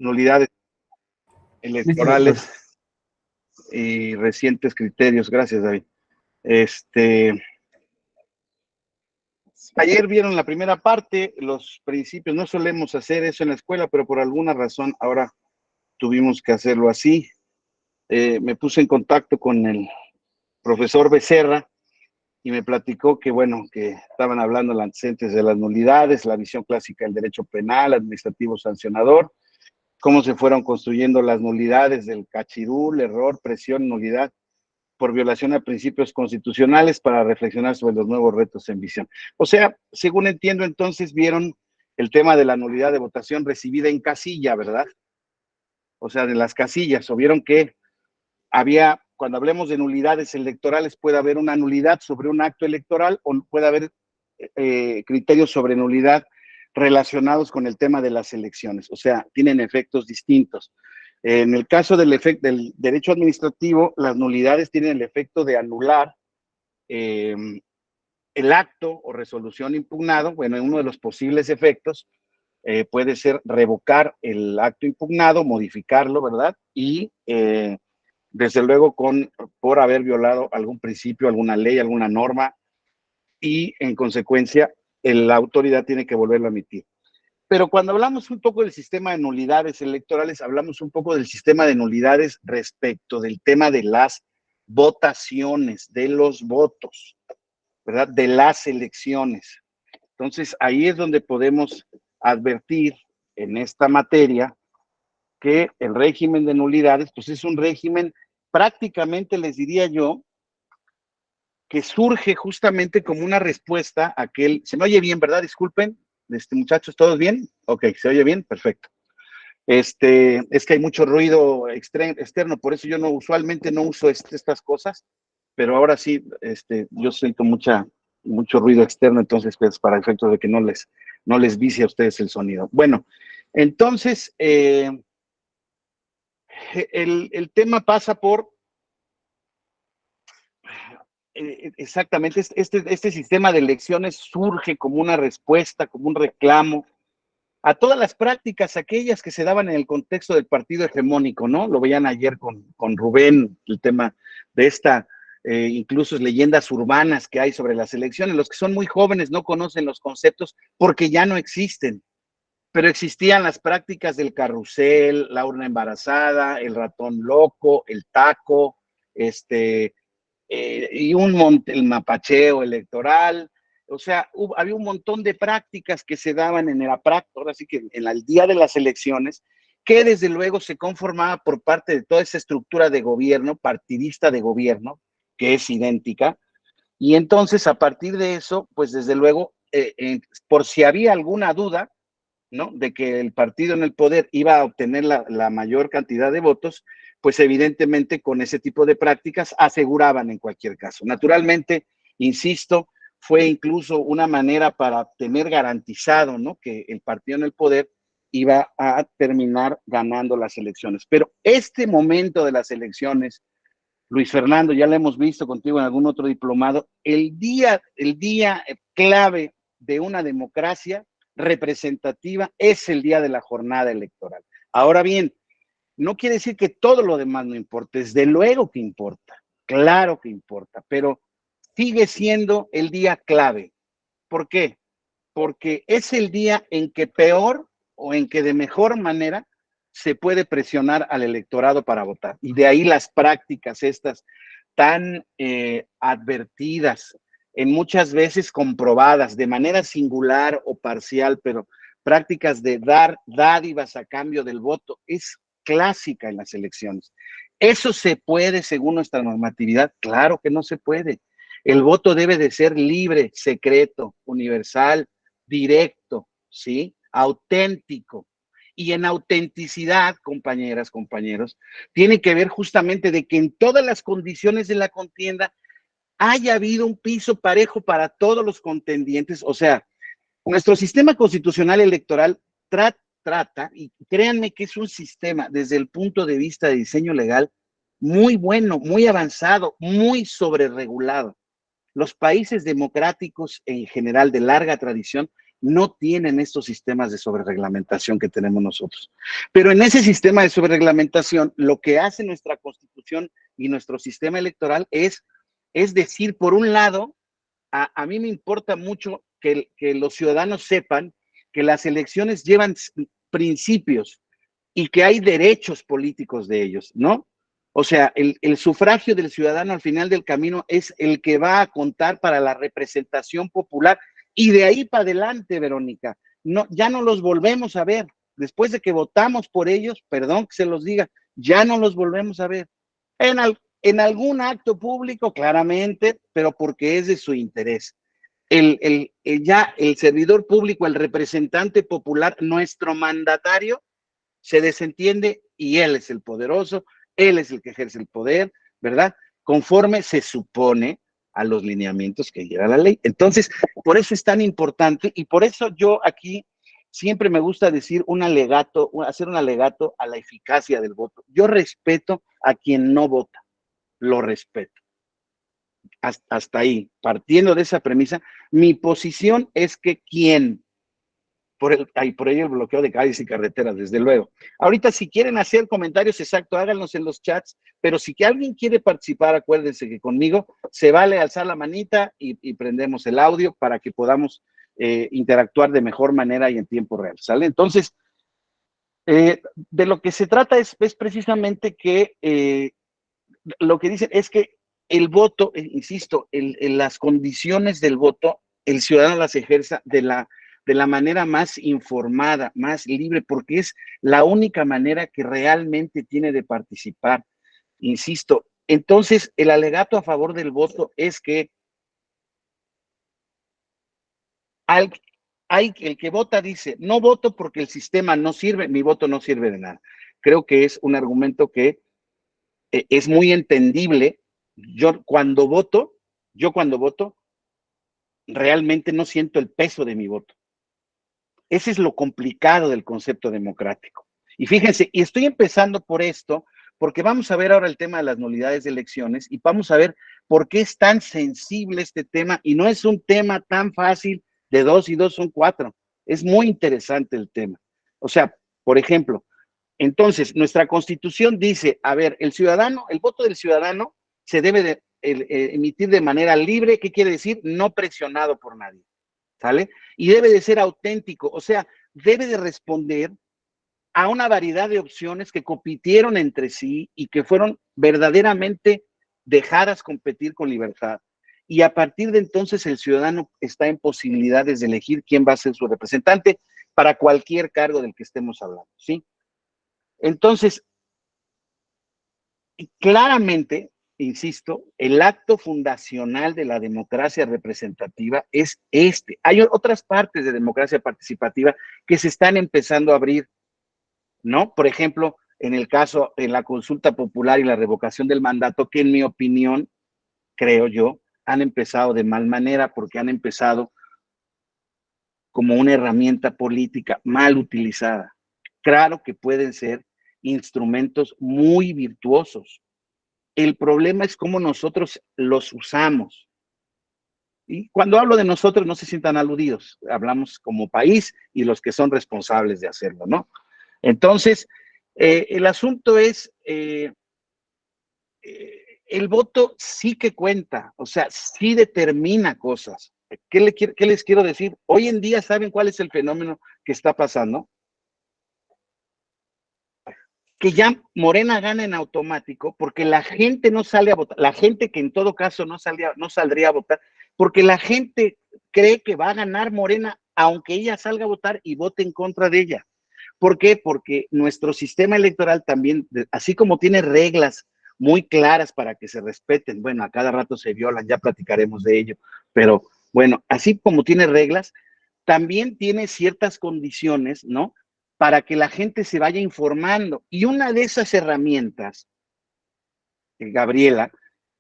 nulidades Sí, sí, doctor. electorales y recientes criterios. Gracias, David. Ayer vieron la primera parte, los principios. No solemos hacer eso en la escuela, pero por alguna razón ahora tuvimos que hacerlo así. Me puse en contacto con el profesor Becerra y me platicó que, bueno, que estaban hablando los antecedentes de las nulidades, la visión clásica del derecho penal, administrativo sancionador, cómo se fueron construyendo las nulidades del cachirul, error, presión, nulidad por violación a principios constitucionales para reflexionar sobre los nuevos retos en visión. O sea, según entiendo, entonces vieron el tema de la nulidad de votación recibida en casilla, ¿verdad? O sea, de las casillas, o vieron que había, cuando hablemos de nulidades electorales, puede haber una nulidad sobre un acto electoral o puede haber criterios sobre nulidad relacionados con el tema de las elecciones. O sea, tienen efectos distintos. En el caso del derecho administrativo, las nulidades tienen el efecto de anular el acto o resolución impugnado. Bueno, uno de los posibles efectos puede ser revocar el acto impugnado, modificarlo, ¿verdad? Y desde luego por haber violado algún principio, alguna ley, alguna norma, y en consecuencia la autoridad tiene que volverlo a emitir. Pero cuando hablamos un poco del sistema de nulidades electorales, hablamos un poco del sistema de nulidades respecto del tema de las votaciones, de los votos, ¿verdad? De las elecciones. Entonces, ahí es donde podemos advertir en esta materia que el régimen de nulidades, pues es un régimen prácticamente, les diría yo, que surge justamente como una respuesta a aquel, se me oye bien, ¿verdad? Disculpen, muchachos, ¿todos bien? Ok, ¿se oye bien? Perfecto. Es que hay mucho ruido externo, por eso yo usualmente no uso estas cosas, pero ahora sí, yo siento mucho ruido externo, entonces, pues, para efectos de que no les vicie a ustedes el sonido. Bueno, entonces, el tema pasa por exactamente, este sistema de elecciones surge como una respuesta, como un reclamo a todas las prácticas, aquellas que se daban en el contexto del partido hegemónico, ¿no? Lo veían ayer con Rubén, el tema de incluso leyendas urbanas que hay sobre las elecciones. Los que son muy jóvenes no conocen los conceptos porque ya no existen, pero existían las prácticas del carrusel, la urna embarazada, el ratón loco, el taco, y el mapacheo electoral. O sea, había un montón de prácticas que se daban en ahora sí que en el día de las elecciones, que desde luego se conformaba por parte de toda esa estructura de gobierno, partidista de gobierno, que es idéntica. Y entonces, a partir de eso, pues desde luego, por si había alguna duda, ¿no?, de que el partido en el poder iba a obtener la mayor cantidad de votos, pues evidentemente con ese tipo de prácticas aseguraban en cualquier caso. Naturalmente, insisto, fue incluso una manera para tener garantizado, ¿no?, que el partido en el poder iba a terminar ganando las elecciones. Pero este momento de las elecciones, Luis Fernando, ya lo hemos visto contigo en algún otro diplomado, el día clave de una democracia representativa es el día de la jornada electoral. Ahora bien, no quiere decir que todo lo demás no importe, desde luego que importa, claro que importa, pero sigue siendo el día clave. ¿Por qué? Porque es el día en que peor o en que de mejor manera se puede presionar al electorado para votar. Y de ahí las prácticas estas tan advertidas, en muchas veces comprobadas de manera singular o parcial, pero prácticas de dar dádivas a cambio del voto, es clásica en las elecciones. ¿Eso se puede según nuestra normatividad? Claro que no se puede. El voto debe de ser libre, secreto, universal, directo, ¿sí? Auténtico. Y en autenticidad, compañeras, compañeros, tiene que ver justamente de que en todas las condiciones de la contienda haya habido un piso parejo para todos los contendientes. O sea, nuestro sistema constitucional electoral trata, y créanme que es un sistema desde el punto de vista de diseño legal muy bueno, muy avanzado, muy sobreregulado. Los países democráticos en general de larga tradición no tienen estos sistemas de sobrereglamentación que tenemos nosotros. Pero en ese sistema de sobrereglamentación, lo que hace nuestra Constitución y nuestro sistema electoral es decir, por un lado, a mí me importa mucho que los ciudadanos sepan que las elecciones llevan principios y que hay derechos políticos de ellos, ¿no? O sea, el sufragio del ciudadano al final del camino es el que va a contar para la representación popular y de ahí para adelante, Verónica, no, ya no los volvemos a ver. Después de que votamos por ellos, perdón que se los diga, ya no los volvemos a ver. En algún acto público, claramente, pero porque es de su interés. Ya el servidor público, el representante popular, nuestro mandatario, se desentiende y él es el poderoso, él es el que ejerce el poder, ¿verdad? Conforme se supone a los lineamientos que lleva la ley. Entonces, por eso es tan importante y por eso yo aquí siempre me gusta decir hacer un alegato a la eficacia del voto. Yo respeto a quien no vota, lo respeto. Hasta ahí, partiendo de esa premisa, mi posición es que por ello el bloqueo de calles y carreteras, desde luego. Ahorita, si quieren hacer comentarios, exacto, háganlos en los chats, pero si que alguien quiere participar, acuérdense que conmigo se vale alzar la manita y prendemos el audio para que podamos interactuar de mejor manera y en tiempo real, ¿sale? Entonces, de lo que se trata es precisamente que lo que dicen es que el voto, insisto, en las condiciones del voto, el ciudadano las ejerza de la manera más informada, más libre, porque es la única manera que realmente tiene de participar, insisto. Entonces, el alegato a favor del voto es que el que vota dice, no voto porque el sistema no sirve, mi voto no sirve de nada. Creo que es un argumento que es muy entendible. Yo cuando voto, realmente no siento el peso de mi voto. Ese es lo complicado del concepto democrático. Y fíjense, y estoy empezando por esto, porque vamos a ver ahora el tema de las nulidades de elecciones y vamos a ver por qué es tan sensible este tema y no es un tema tan fácil de 2 y 2 son 4. Es muy interesante el tema. O sea, por ejemplo, entonces, nuestra Constitución dice, a ver, el voto del ciudadano se debe de emitir de manera libre, ¿qué quiere decir? No presionado por nadie, ¿sale? Y debe de ser auténtico, o sea, debe de responder a una variedad de opciones que compitieron entre sí y que fueron verdaderamente dejadas competir con libertad. Y a partir de entonces el ciudadano está en posibilidades de elegir quién va a ser su representante para cualquier cargo del que estemos hablando, ¿sí? Entonces, claramente, insisto, el acto fundacional de la democracia representativa es este. Hay otras partes de democracia participativa que se están empezando a abrir, ¿no? Por ejemplo, en el caso de la consulta popular y la revocación del mandato, que en mi opinión, creo yo, han empezado de mal manera porque han empezado como una herramienta política mal utilizada. Claro que pueden ser instrumentos muy virtuosos. El problema es cómo nosotros los usamos. Y cuando hablo de nosotros, no se sientan aludidos. Hablamos como país y los que son responsables de hacerlo, ¿no? Entonces, el asunto es, el voto sí que cuenta, o sea, sí determina cosas. ¿Qué les quiero decir? Hoy en día, ¿saben cuál es el fenómeno que está pasando? Que ya Morena gana en automático porque la gente no sale a votar, la gente que en todo caso no saldría a votar, porque la gente cree que va a ganar Morena aunque ella salga a votar y vote en contra de ella. ¿Por qué? Porque nuestro sistema electoral también, así como tiene reglas muy claras para que se respeten, bueno, a cada rato se violan, ya platicaremos de ello, pero bueno, así como tiene reglas, también tiene ciertas condiciones, ¿no? Para que la gente se vaya informando. Y una de esas herramientas, Gabriela,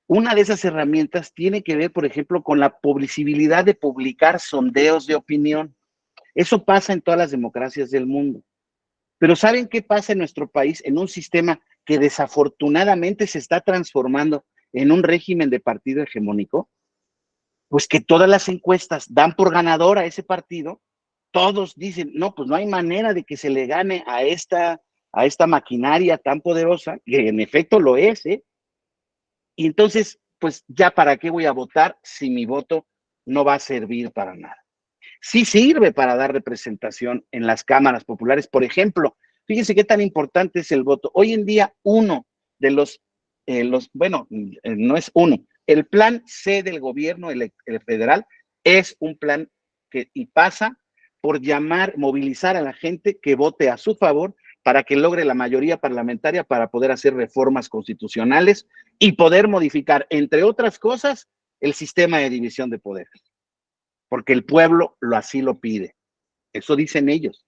una de esas herramientas tiene que ver, por ejemplo, con la posibilidad de publicar sondeos de opinión. Eso pasa en todas las democracias del mundo. Pero ¿saben qué pasa en nuestro país en un sistema que desafortunadamente se está transformando en un régimen de partido hegemónico? Pues que todas las encuestas dan por ganador a ese partido todos dicen, no, pues no hay manera de que se le gane a esta maquinaria tan poderosa, que en efecto lo es, ¿eh? Y entonces, pues ya para qué voy a votar si mi voto no va a servir para nada. Sí sirve para dar representación en las cámaras populares. Por ejemplo, fíjense qué tan importante es el voto. Hoy en día, uno de no es uno, el plan C del gobierno el federal es un plan y pasa por movilizar a la gente que vote a su favor para que logre la mayoría parlamentaria para poder hacer reformas constitucionales y poder modificar, entre otras cosas, el sistema de división de poderes. Porque el pueblo así lo pide. Eso dicen ellos.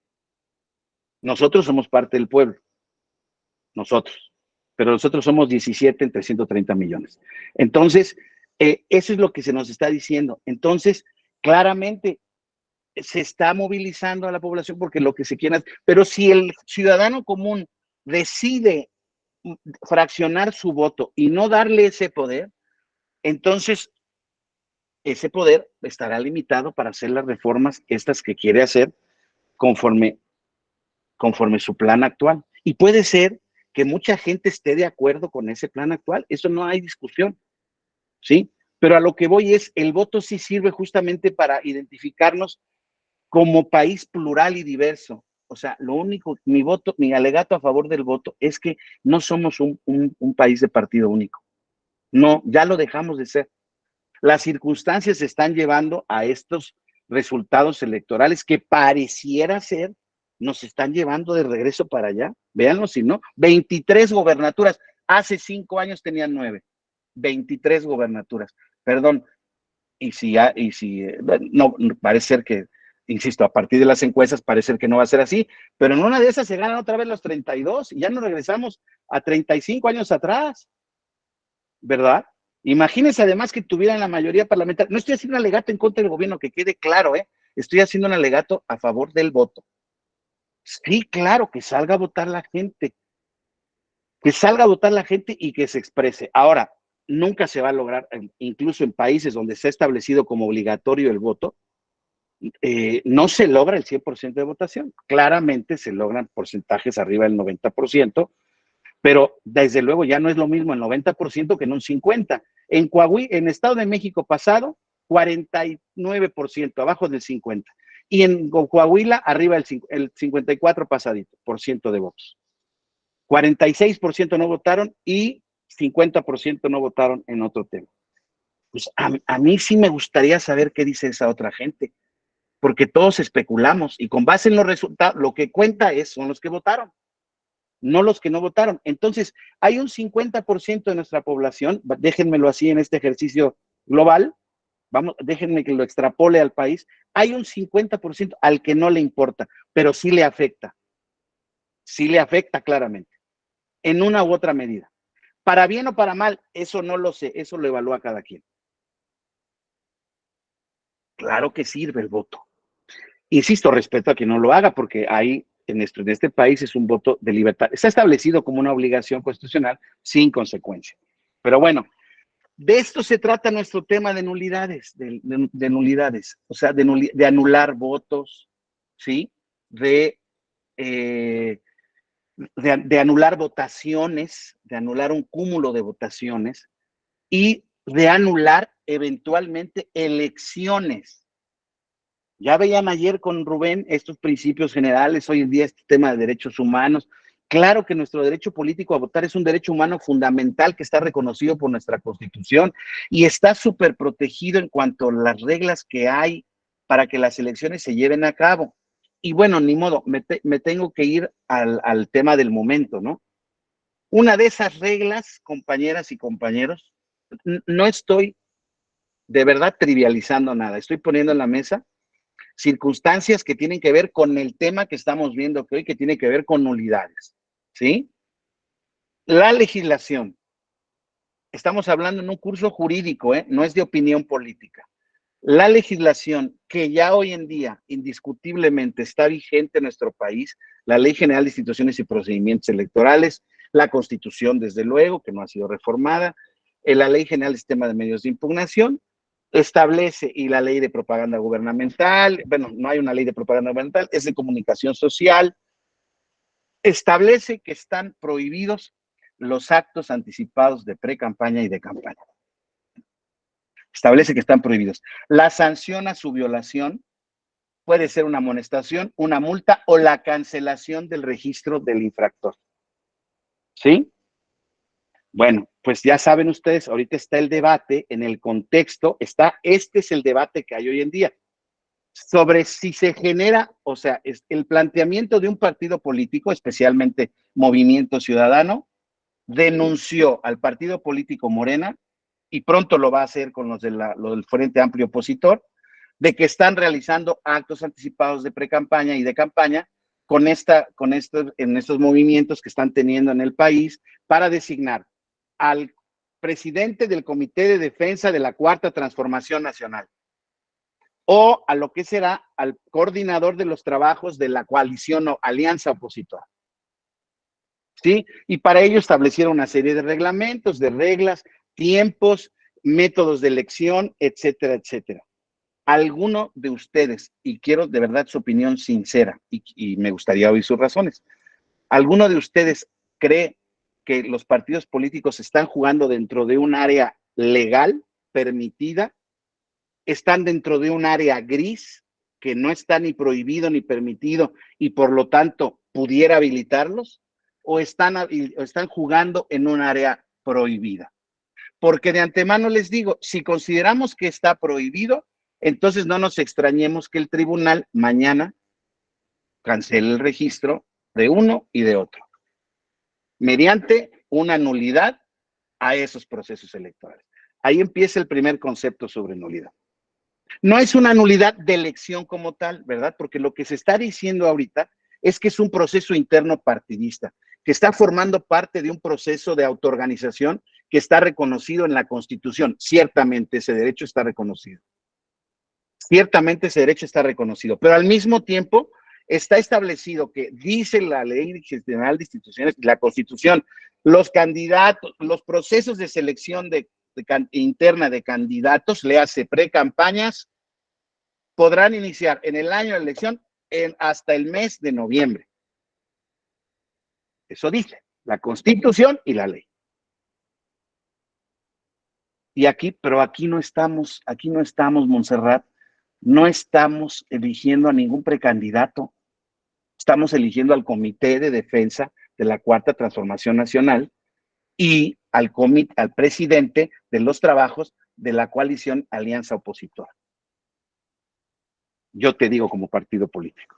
Nosotros somos parte del pueblo. Nosotros. Pero nosotros somos 17 entre 130 millones. Entonces, eso es lo que se nos está diciendo. Entonces, claramente se está movilizando a la población porque lo que se quiere hacer. Pero si el ciudadano común decide fraccionar su voto y no darle ese poder, entonces ese poder estará limitado para hacer las reformas estas que quiere hacer conforme su plan actual. Y puede ser que mucha gente esté de acuerdo con ese plan actual, eso no hay discusión, ¿sí? Pero a lo que voy es, el voto sí sirve justamente para identificarnos como país plural y diverso. O sea, lo único, mi alegato a favor del voto es que no somos un país de partido único. No, ya lo dejamos de ser. Las circunstancias se están llevando a estos resultados electorales que pareciera ser nos están llevando de regreso para allá. Véanlo, si no, 23 gobernaturas. Hace 5 años tenían 9. 23 gobernaturas. Perdón. No, parece ser que, insisto, a partir de las encuestas parece ser que no va a ser así, pero en una de esas se ganan otra vez los 32 y ya nos regresamos a 35 años atrás, ¿verdad? Imagínense además que tuvieran la mayoría parlamentaria. No estoy haciendo un alegato en contra del gobierno, que quede claro, ¿eh? Estoy haciendo un alegato a favor del voto. Sí, claro, que salga a votar la gente. Que salga a votar la gente y que se exprese. Ahora, nunca se va a lograr, incluso en países donde se ha establecido como obligatorio el voto, no se logra el 100% de votación. Claramente se logran porcentajes arriba del 90%, pero desde luego ya no es lo mismo el 90% que en un 50%. En Coahuila, en Estado de México pasado, 49%, abajo del 50%. Y en Coahuila, arriba el 54% pasadito, por ciento de votos. 46% no votaron y 50% no votaron en otro tema. Pues a mí sí me gustaría saber qué dice esa otra gente, porque todos especulamos y con base en los resultados, lo que cuenta son los que votaron, no los que no votaron. Entonces, hay un 50% de nuestra población, déjenmelo así en este ejercicio global, déjenme que lo extrapole al país, hay un 50% al que no le importa, pero sí le afecta claramente, en una u otra medida. Para bien o para mal, eso no lo sé, eso lo evalúa cada quien. Claro que sirve el voto. Insisto, respeto a quien no lo haga, porque ahí en este país es un voto de libertad. Está establecido como una obligación constitucional sin consecuencia. Pero bueno, de esto se trata nuestro tema de nulidades, de nulidades, o sea, de anular votos, ¿sí? De anular votaciones, de anular un cúmulo de votaciones y de anular eventualmente elecciones. Ya veían ayer con Rubén estos principios generales, hoy en día este tema de derechos humanos. Claro que nuestro derecho político a votar es un derecho humano fundamental que está reconocido por nuestra Constitución y está súper protegido en cuanto a las reglas que hay para que las elecciones se lleven a cabo. Y bueno, ni modo, me tengo que ir al tema del momento, ¿no? Una de esas reglas, compañeras y compañeros, no estoy de verdad trivializando nada, estoy poniendo en la mesa circunstancias que tienen que ver con el tema que estamos viendo hoy, que tiene que ver con nulidades, ¿sí? La legislación, estamos hablando en un curso jurídico, no es de opinión política. La legislación que ya hoy en día indiscutiblemente está vigente en nuestro país, la Ley General de Instituciones y Procedimientos Electorales, la Constitución, desde luego, que no ha sido reformada, la Ley General del Sistema de Medios de Impugnación, establece, y la ley de propaganda gubernamental, bueno, no hay una ley de propaganda gubernamental, es de comunicación social, establece que están prohibidos los actos anticipados de pre-campaña y de campaña. Establece que están prohibidos. La sanción a su violación puede ser una amonestación, una multa o la cancelación del registro del infractor. ¿Sí? Bueno, pues ya saben ustedes, ahorita está el debate en el contexto, este es el debate que hay hoy en día, sobre si se genera, o sea, el planteamiento de un partido político, especialmente Movimiento Ciudadano, denunció al partido político Morena, y pronto lo va a hacer con los del Frente Amplio Opositor, de que están realizando actos anticipados de pre-campaña y de campaña en estos movimientos que están teniendo en el país para designar al presidente del Comité de Defensa de la Cuarta Transformación Nacional o a lo que será al coordinador de los trabajos de la coalición o alianza opositora. ¿Sí? Y para ello establecieron una serie de reglamentos, de reglas, tiempos, métodos de elección, etcétera, etcétera. ¿Alguno de ustedes, y quiero de verdad su opinión sincera, y me gustaría oír sus razones, ¿alguno de ustedes cree que los partidos políticos están jugando dentro de un área legal, permitida? ¿Están dentro de un área gris que no está ni prohibido ni permitido y por lo tanto pudiera habilitarlos? ¿O están jugando en un área prohibida? Porque de antemano les digo, si consideramos que está prohibido, entonces no nos extrañemos que el tribunal mañana cancele el registro de uno y de otro, mediante una nulidad a esos procesos electorales. Ahí empieza el primer concepto sobre nulidad. No es una nulidad de elección como tal, ¿verdad? Porque lo que se está diciendo ahorita es que es un proceso interno partidista, que está formando parte de un proceso de autoorganización que está reconocido en la Constitución. Ciertamente ese derecho está reconocido. Ciertamente ese derecho está reconocido, pero al mismo tiempo está establecido que dice la Ley General de Instituciones y la Constitución, los candidatos, los procesos de selección interna de candidatos, le hace pre-campañas, podrán iniciar en el año de elección hasta el mes de noviembre. Eso dice la Constitución y la ley. Y pero aquí no estamos, Montserrat, no estamos eligiendo a ningún precandidato, estamos eligiendo al Comité de Defensa de la Cuarta Transformación Nacional y al presidente de los trabajos de la coalición Alianza Opositora. Yo te digo como partido político.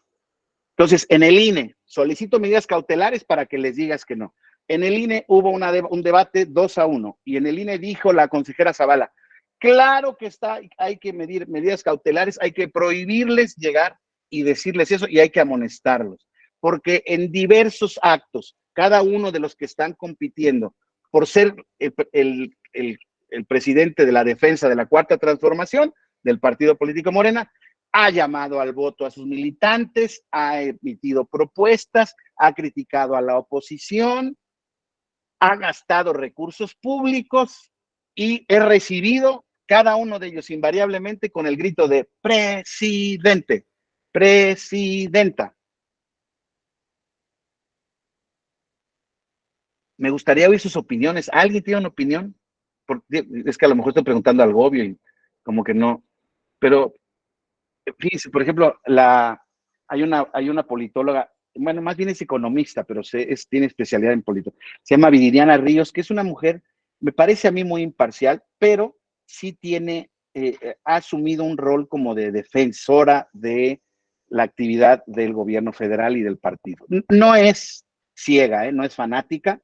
Entonces, en el INE, solicito medidas cautelares para que les digas que no. En el INE hubo un debate 2-1 y en el INE dijo la consejera Zavala, claro que hay que medir medidas cautelares, hay que prohibirles llegar y decirles eso y hay que amonestarlos, porque en diversos actos, cada uno de los que están compitiendo por ser el presidente de la defensa de la Cuarta Transformación del partido político Morena, ha llamado al voto a sus militantes, ha emitido propuestas, ha criticado a la oposición, ha gastado recursos públicos y he recibido cada uno de ellos invariablemente con el grito de presidente, presidenta. Me gustaría oír sus opiniones. ¿Alguien tiene una opinión? Es que a lo mejor estoy preguntando algo obvio y como que no, pero fíjense, por ejemplo, hay una politóloga, bueno, más bien es economista, pero tiene especialidad en política. Se llama Viridiana Ríos, que es una mujer, me parece a mí muy imparcial, pero sí ha asumido un rol como de defensora de la actividad del gobierno federal y del partido. No es ciega, no es fanática,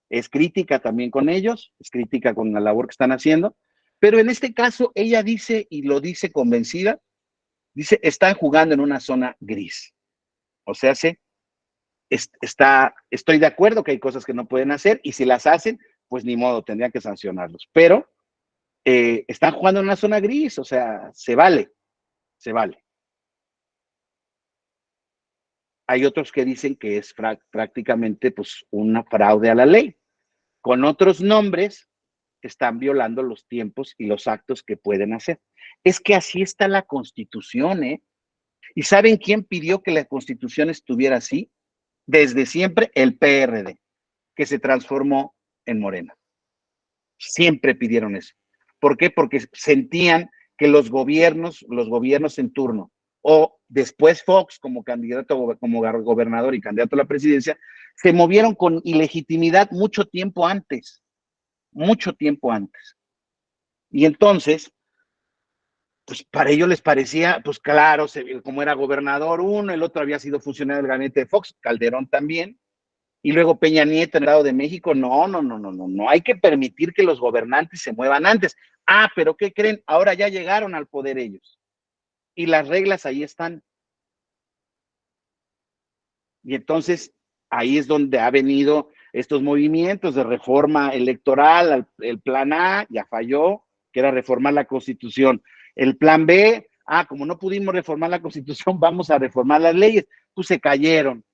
es crítica también con ellos, es crítica con la labor que están haciendo, pero en este caso ella dice, y lo dice convencida, dice, están jugando en una zona gris. O sea, estoy de acuerdo que hay cosas que no pueden hacer y si las hacen, pues ni modo, tendrían que sancionarlos. Pero están jugando en una zona gris, o sea, se vale, se vale. Hay otros que dicen que es prácticamente pues una fraude a la ley. Con otros nombres están violando los tiempos y los actos que pueden hacer. Es que así está la Constitución, ¿eh? ¿Y saben quién pidió que la Constitución estuviera así? Desde siempre el PRD, que se transformó en Morena. Siempre pidieron eso. ¿Por qué? Porque sentían que los gobiernos en turno, o después Fox como candidato, como gobernador y candidato a la presidencia, se movieron con ilegitimidad mucho tiempo antes. Y entonces, pues para ellos les parecía, pues claro, como era gobernador uno, el otro había sido funcionario del gabinete de Fox, Calderón también, y luego Peña Nieto en el lado de México, no hay que permitir que los gobernantes se muevan antes. Ah, pero ¿qué creen? Ahora ya llegaron al poder ellos, y las reglas ahí están. Y entonces ahí es donde ha venido estos movimientos de reforma electoral. El plan A ya falló, que era reformar la Constitución. El plan B, como no pudimos reformar la Constitución, vamos a reformar las leyes. Pues se cayeron.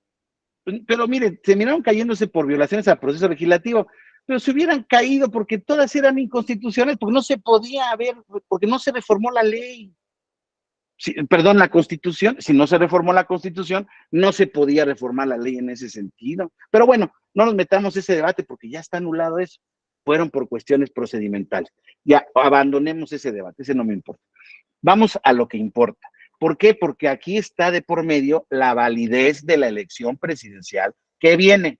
Pero miren, terminaron cayéndose por violaciones al proceso legislativo, pero se hubieran caído porque todas eran inconstitucionales, porque no se podía haber, porque no se reformó la ley. Perdón, la Constitución, si no se reformó la Constitución, no se podía reformar la ley en ese sentido. Pero bueno, no nos metamos ese debate porque ya está anulado eso. Fueron por cuestiones procedimentales. Ya abandonemos ese debate, ese no me importa. Vamos a lo que importa. ¿Por qué? Porque aquí está de por medio la validez de la elección presidencial que viene.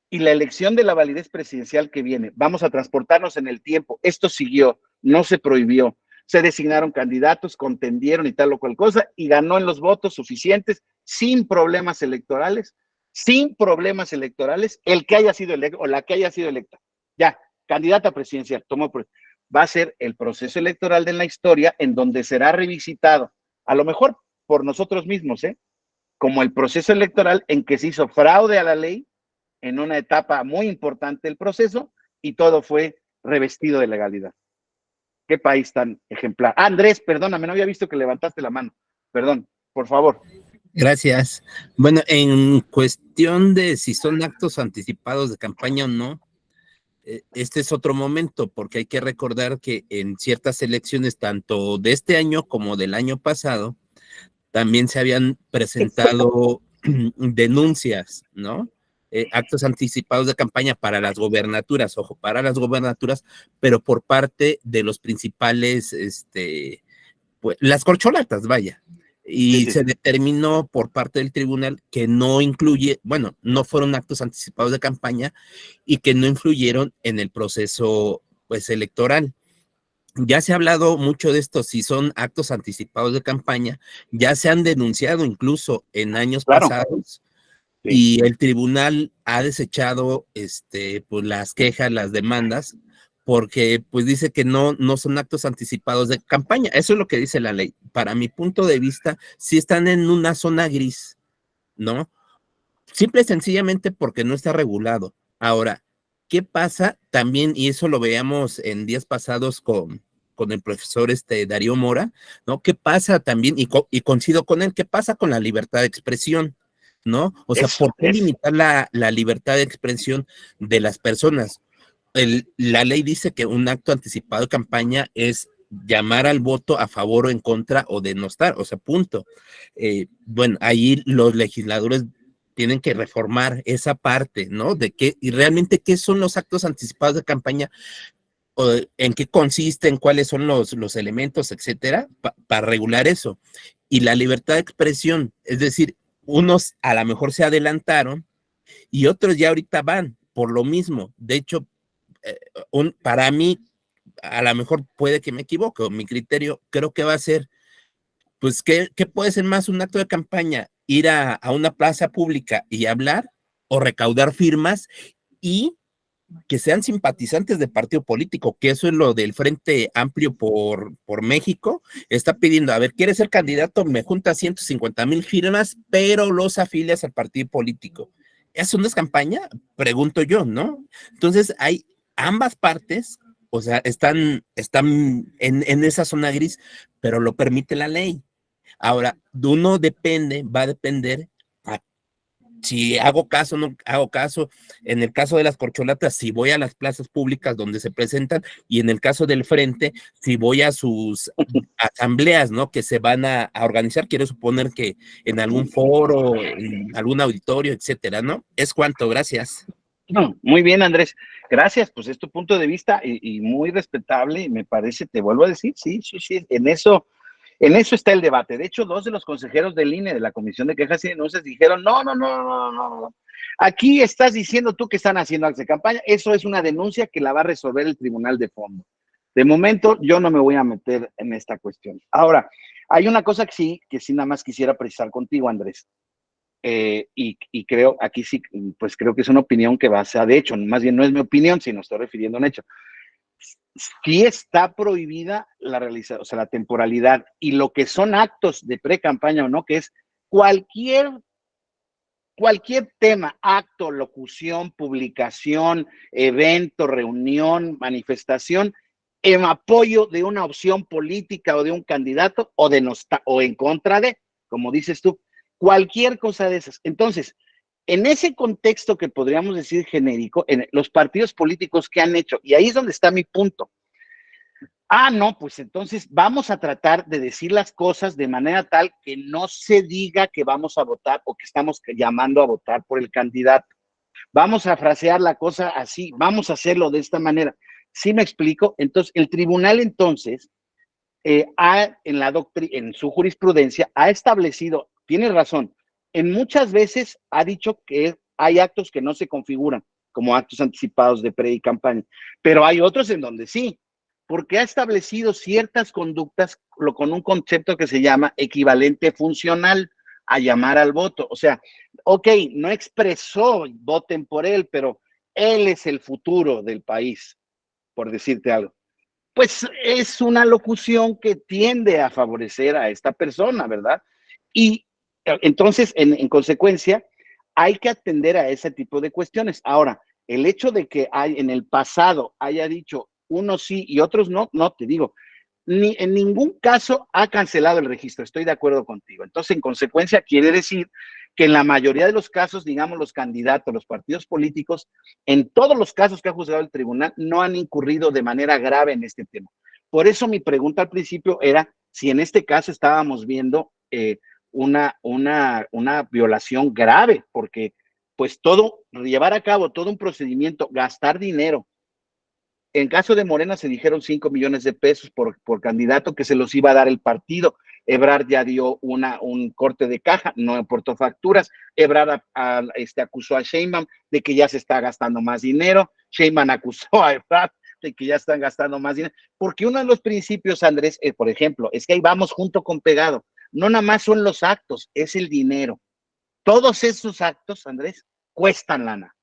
Y la elección de la validez presidencial que viene, vamos a transportarnos en el tiempo. Esto siguió, no se prohibió. Se designaron candidatos, contendieron y tal o cual cosa, y ganó en los votos suficientes, sin problemas electorales, el que haya sido electo o la que haya sido electa. Ya, candidata presidencial, va a ser el proceso electoral de la historia en donde será revisitado, a lo mejor por nosotros mismos, como el proceso electoral en que se hizo fraude a la ley en una etapa muy importante del proceso y todo fue revestido de legalidad. Qué país tan ejemplar. Andrés, perdóname, no había visto que levantaste la mano. Perdón, por favor. Gracias. Bueno, en cuestión de si son actos anticipados de campaña o no, este es otro momento, porque hay que recordar que en ciertas elecciones, tanto de este año como del año pasado, también se habían presentado denuncias, ¿no? Actos anticipados de campaña para las gobernaturas, ojo, para las gobernaturas, pero por parte de los principales, pues, las corcholatas, vaya. Y se determinó por parte del tribunal que no incluye, bueno, no fueron actos anticipados de campaña y que no influyeron en el proceso, pues, electoral. Ya se ha hablado mucho de esto, si son actos anticipados de campaña, ya se han denunciado incluso en años pasados, y el tribunal ha desechado pues las quejas, las demandas, porque pues dice que no son actos anticipados de campaña. Eso es lo que dice la ley. Para mi punto de vista, sí están en una zona gris, ¿no? Simple y sencillamente porque no está regulado. Ahora, ¿qué pasa también? Y eso lo veíamos en días pasados con el profesor Darío Mora, ¿no? ¿Qué pasa también? Y coincido con él, ¿qué pasa con la libertad de expresión? ¿No? O sea, ¿por qué limitar la libertad de expresión de las personas? La ley dice que un acto anticipado de campaña es llamar al voto a favor o en contra o denostar, o sea, punto. Bueno, ahí los legisladores tienen que reformar esa parte, ¿no? De qué, y realmente qué son los actos anticipados de campaña, o en qué consisten, cuáles son los elementos, etcétera, para regular eso. Y la libertad de expresión, es decir, unos a lo mejor se adelantaron y otros ya ahorita van por lo mismo. De hecho, para mí, a lo mejor puede que me equivoque, mi criterio creo que va a ser, pues, ¿qué puede ser más un acto de campaña? Ir a una plaza pública y hablar o recaudar firmas y que sean simpatizantes de partido político, que eso es lo del Frente Amplio por México, está pidiendo, a ver, ¿quieres ser candidato? Me junta 150,000 firmas, pero los afilias al partido político. ¿Eso no es campaña? Pregunto yo, ¿no? Entonces hay ambas partes, o sea, están en esa zona gris, pero lo permite la ley. Ahora, de uno va a depender si hago caso, no hago caso. En el caso de las corcholatas, si voy a las plazas públicas donde se presentan, y en el caso del Frente, si voy a sus asambleas, ¿no? Que se van a organizar, quiero suponer que en algún foro, en algún auditorio, etcétera, ¿no? Es cuanto, gracias. No, muy bien, Andrés. Gracias, pues es tu punto de vista y muy respetable, y me parece, te vuelvo a decir, sí, en eso está el debate. De hecho, 2 de los consejeros del INE, de la Comisión de Quejas y Denuncias, dijeron, no. Aquí estás diciendo tú que están haciendo actos de campaña. Eso es una denuncia que la va a resolver el tribunal de fondo. De momento, yo no me voy a meter en esta cuestión. Ahora, hay una cosa que sí nada más quisiera precisar contigo, Andrés. Y creo, aquí sí, pues creo que es una opinión que basa, de hecho, más bien no es mi opinión, sino estoy refiriendo a un hecho. Sí está prohibida la realización, o sea, la temporalidad y lo que son actos de pre-campaña o no, que es cualquier tema, acto, locución, publicación, evento, reunión, manifestación, en apoyo de una opción política o de un candidato o en contra de, como dices tú, cualquier cosa de esas. Entonces, en ese contexto que podríamos decir genérico, en los partidos políticos que han hecho, y ahí es donde está mi punto. No, pues entonces vamos a tratar de decir las cosas de manera tal que no se diga que vamos a votar o que estamos llamando a votar por el candidato. Vamos a frasear la cosa así, vamos a hacerlo de esta manera. ¿Sí me explico? Entonces, el tribunal entonces, en su jurisprudencia, ha establecido, tiene razón, en muchas veces ha dicho que hay actos que no se configuran como actos anticipados de pre y campaña, pero hay otros en donde sí, porque ha establecido ciertas conductas con un concepto que se llama equivalente funcional a llamar al voto. O sea, ok, no expresó voten por él, pero él es el futuro del país, por decirte algo. Pues es una locución que tiende a favorecer a esta persona, ¿verdad? Y entonces, en consecuencia, hay que atender a ese tipo de cuestiones. Ahora, el hecho de que en el pasado haya dicho unos sí y otros no, no te digo, en ningún caso ha cancelado el registro, estoy de acuerdo contigo. Entonces, en consecuencia, quiere decir que en la mayoría de los casos, digamos, los candidatos, los partidos políticos, en todos los casos que ha juzgado el tribunal, no han incurrido de manera grave en este tema. Por eso mi pregunta al principio era si en este caso estábamos viendo una violación grave, porque pues llevar a cabo todo un procedimiento, gastar dinero. En caso de Morena se dijeron 5 millones de pesos por candidato que se los iba a dar el partido. Ebrard ya dio un corte de caja, no aportó facturas. Ebrard acusó a Sheinbaum de que ya se está gastando más dinero. Sheinbaum acusó a Ebrard de que ya están gastando más dinero. Porque uno de los principios, Andrés, por ejemplo, es que ahí vamos junto con pegado. No nada más son los actos, es el dinero. Todos esos actos, Andrés, cuestan lana.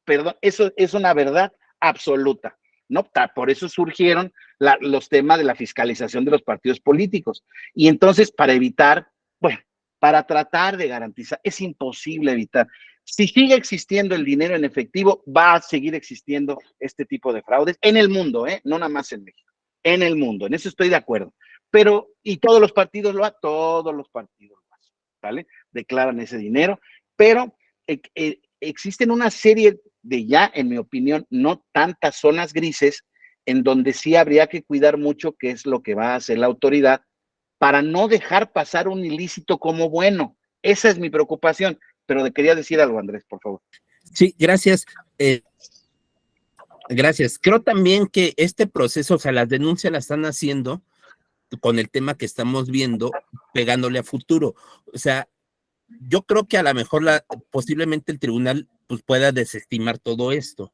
Perdón, eso es una verdad absoluta. ¿No? Por eso surgieron los temas de la fiscalización de los partidos políticos. Y entonces, para evitar, bueno, para tratar de garantizar, es imposible evitar. Si sigue existiendo el dinero en efectivo, va a seguir existiendo este tipo de fraudes en el mundo, no nada más en México, en el mundo, en eso estoy de acuerdo. Pero, y todos los partidos lo hacen, ¿vale? Declaran ese dinero, pero existen una serie de ya, en mi opinión, no tantas zonas grises en donde sí habría que cuidar mucho qué es lo que va a hacer la autoridad para no dejar pasar un ilícito como bueno. Esa es mi preocupación, pero quería decir algo, Andrés, por favor. Sí, gracias. Gracias. Creo también que este proceso, o sea, las denuncias las están haciendo con el tema que estamos viendo, pegándole a futuro. O sea, yo creo que a lo mejor posiblemente el tribunal pues pueda desestimar todo esto,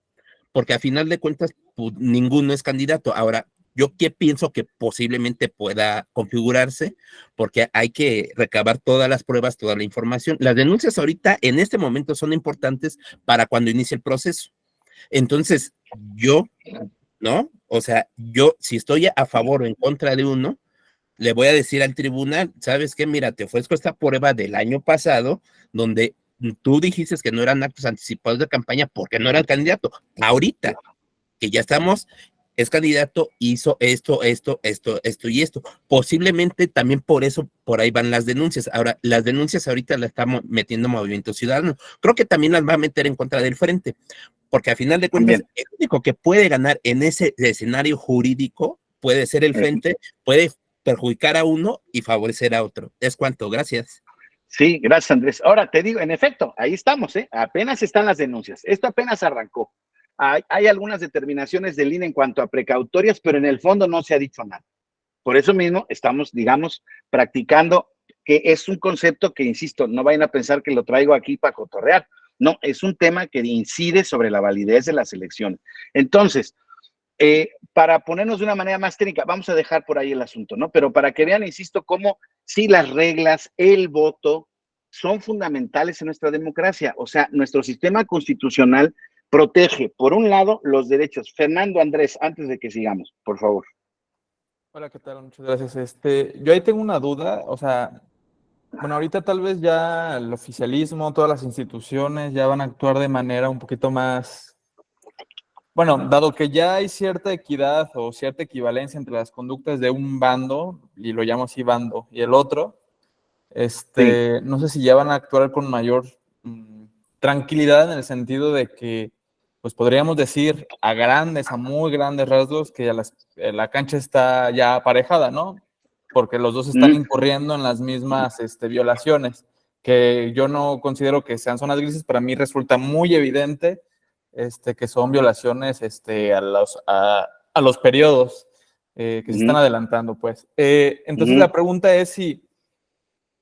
porque a final de cuentas pues, ninguno es candidato. Ahora, yo qué pienso que posiblemente pueda configurarse, porque hay que recabar todas las pruebas, toda la información. Las denuncias ahorita, en este momento, son importantes para cuando inicie el proceso. Entonces, yo, ¿no? O sea, yo si estoy a favor o en contra de uno, le voy a decir al tribunal, ¿sabes qué? Mira, te ofrezco esta prueba del año pasado, donde tú dijiste que no eran actos anticipados de campaña porque no era el candidato. Ahorita, que ya estamos es candidato, hizo esto y esto. Posiblemente también por eso, por ahí van las denuncias. Ahora, las denuncias ahorita las estamos metiendo Movimiento Ciudadano. Creo que también las va a meter en contra del Frente, porque a final de cuentas, También. el único que puede ganar en ese escenario jurídico puede ser el Frente, puede perjudicar a uno y favorecer a otro. Es cuanto, gracias. Sí, gracias, Andrés. Ahora te digo, en efecto, ahí estamos, ¿eh? Apenas están las denuncias. Esto apenas arrancó. Hay algunas determinaciones del INE en cuanto a precautorias, pero en el fondo no se ha dicho nada. Por eso mismo estamos, digamos, practicando, que es un concepto que, insisto, no vayan a pensar que lo traigo aquí para cotorrear. No, es un tema que incide sobre la validez de las elecciones. Entonces, para ponernos de una manera más técnica, vamos a dejar por ahí el asunto, ¿no? Pero para que vean, insisto, cómo sí las reglas, el voto, son fundamentales en nuestra democracia. O sea, nuestro sistema constitucional protege, por un lado, los derechos. Fernando, Andrés, antes de que sigamos, por favor. Hola, ¿qué tal? Muchas gracias. Yo ahí tengo una duda, o sea, bueno, ahorita tal vez ya el oficialismo, todas las instituciones ya van a actuar de manera un poquito más, bueno, dado que ya hay cierta equidad o cierta equivalencia entre las conductas de un bando, y lo llamo así bando, y el otro, Sí. no sé si ya van a actuar con mayor tranquilidad en el sentido de que, pues podríamos decir a muy grandes rasgos, que ya la cancha está ya aparejada, ¿no? Porque los dos están incurriendo en las mismas violaciones, que yo no considero que sean zonas grises. Para mí resulta muy evidente que son violaciones a los periodos que se están adelantando, pues. Entonces la pregunta es si,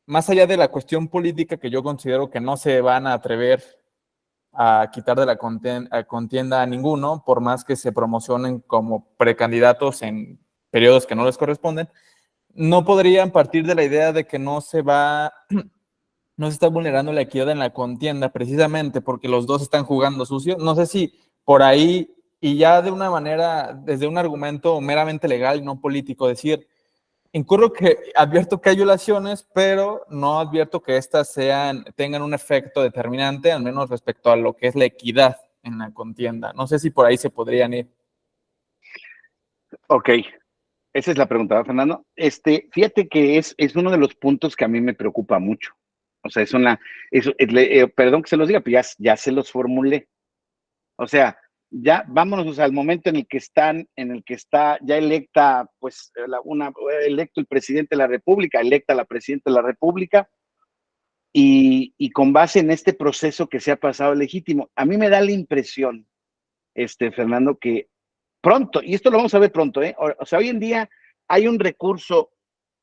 más allá de la cuestión política, que yo considero que no se van a atrever a quitar de la contienda a ninguno, por más que se promocionen como precandidatos en periodos que no les corresponden, no podrían partir de la idea de que no se está vulnerando la equidad en la contienda, precisamente porque los dos están jugando sucio. No sé si por ahí, y ya de una manera, desde un argumento meramente legal y no político, decir, advierto que hay violaciones, pero no advierto que estas tengan un efecto determinante, al menos respecto a lo que es la equidad en la contienda. No sé si por ahí se podrían ir. Ok, esa es la pregunta, ¿verdad, Fernando? Fíjate que es uno de los puntos que a mí me preocupa mucho. O sea, perdón que se los diga, pero ya se los formulé. O sea, ya vámonos al momento en el que está ya electa, pues, electo el presidente de la República, electa la presidenta de la República, y con base en este proceso que se ha pasado legítimo. A mí me da la impresión, Fernando, que pronto, y esto lo vamos a ver pronto, o sea, hoy en día hay un recurso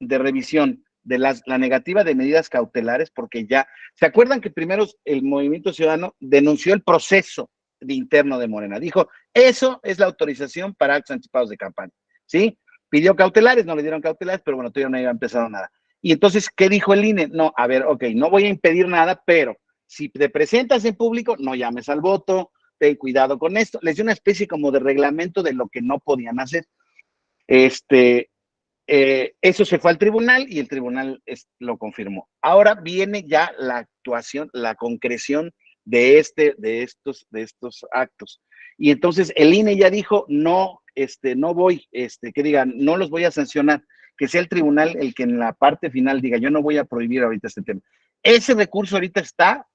de revisión de la negativa de medidas cautelares, porque ya, ¿se acuerdan que primero el Movimiento Ciudadano denunció el proceso interno de Morena? Dijo, eso es la autorización para actos anticipados de campaña, ¿sí? Pidió cautelares, no le dieron cautelares, pero bueno, todavía no había empezado nada. Y entonces, ¿qué dijo el INE? No, a ver, ok, no voy a impedir nada, pero si te presentas en público, no llames al voto, ten cuidado con esto. Les dio una especie como de reglamento de lo que no podían hacer. Eso se fue al tribunal y el tribunal lo confirmó. Ahora viene ya la actuación, la concreción de estos actos. Y entonces el INE ya dijo, no, no voy, que digan, no los voy a sancionar, que sea el tribunal el que en la parte final diga, yo no voy a prohibir ahorita este tema. Ese recurso ahorita está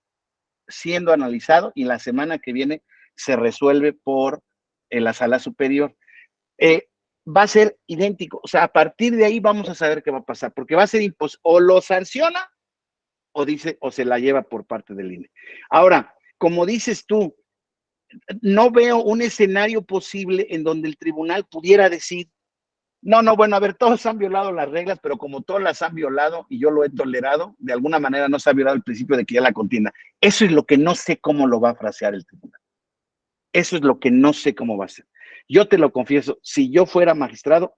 siendo analizado y la semana que viene se resuelve por la sala superior. Va a ser idéntico, o sea, a partir de ahí vamos a saber qué va a pasar, porque va a ser o lo sanciona o se la lleva por parte del INE. Ahora, como dices tú, no veo un escenario posible en donde el tribunal pudiera decir, no, bueno, a ver, todos han violado las reglas, pero como todos las han violado y yo lo he tolerado, de alguna manera no se ha violado el principio de que ya la contienda. Eso es lo que no sé cómo lo va a frasear el tribunal. Eso es lo que no sé cómo va a ser. Yo te lo confieso, si yo fuera magistrado,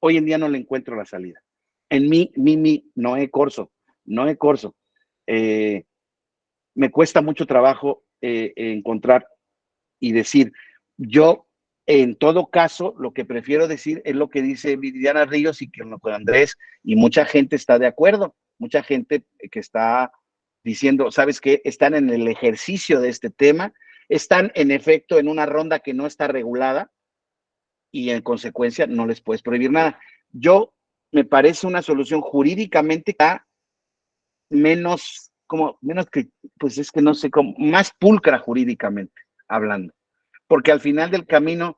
hoy en día no le encuentro la salida. En Noé Corso, me cuesta mucho trabajo encontrar y decir, yo en todo caso, lo que prefiero decir es lo que dice Viridiana Ríos y que con Andrés, y mucha gente está de acuerdo, mucha gente que está diciendo, ¿sabes qué? Están en el ejercicio de este tema, están en efecto en una ronda que no está regulada, y en consecuencia no les puedes prohibir nada. Me parece una solución jurídicamente menos que, pues es que no sé cómo, más pulcra jurídicamente hablando, porque al final del camino,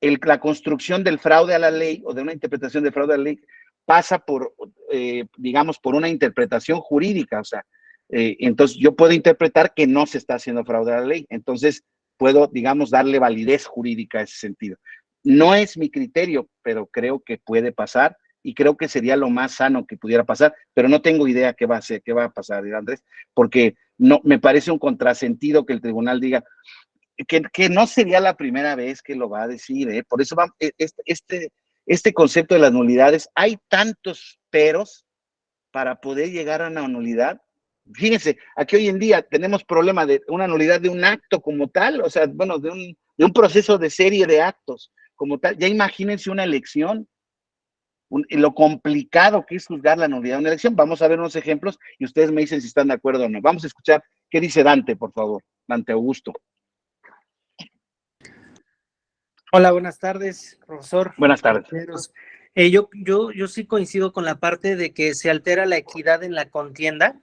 la construcción del fraude a la ley o de una interpretación de fraude a la ley pasa por, digamos, por una interpretación jurídica, o sea, entonces yo puedo interpretar que no se está haciendo fraude a la ley, entonces puedo, digamos, darle validez jurídica a ese sentido. No es mi criterio, pero creo que puede pasar y creo que sería lo más sano que pudiera pasar, pero no tengo idea qué va a pasar, Andrés, porque no, me parece un contrasentido que el tribunal diga que no sería la primera vez que lo va a decir, ¿eh? Por eso este concepto de las nulidades, hay tantos peros para poder llegar a una nulidad. Fíjense, aquí hoy en día tenemos problema de una nulidad de un acto como tal, o sea, bueno, de un proceso de serie de actos como tal. Ya imagínense una elección, lo complicado que es juzgar la nulidad de una elección. Vamos a ver unos ejemplos y ustedes me dicen si están de acuerdo o no. Vamos a escuchar qué dice Dante, por favor, Dante Augusto. Hola, buenas tardes, profesor. Buenas tardes. Yo sí coincido con la parte de que se altera la equidad en la contienda,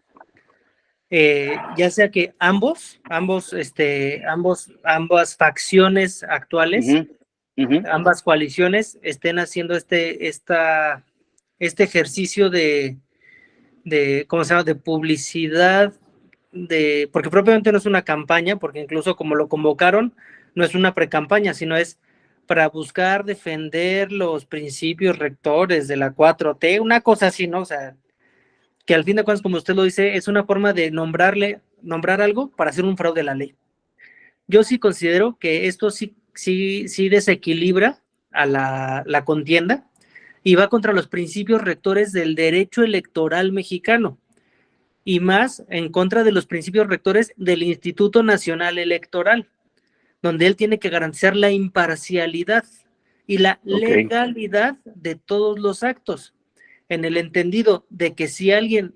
ya sea que ambas facciones actuales, ambas coaliciones estén haciendo este ejercicio de ¿cómo se llama?, de publicidad, porque propiamente no es una campaña, porque incluso como lo convocaron, no es una precampaña, sino es para buscar defender los principios rectores de la 4T, una cosa así, ¿no? O sea, que al fin de cuentas, como usted lo dice, es una forma de nombrar algo para hacer un fraude a la ley. Yo sí considero que esto sí desequilibra a la contienda y va contra los principios rectores del derecho electoral mexicano y más en contra de los principios rectores del Instituto Nacional Electoral, donde él tiene que garantizar la imparcialidad y la legalidad de todos los actos, en el entendido de que si alguien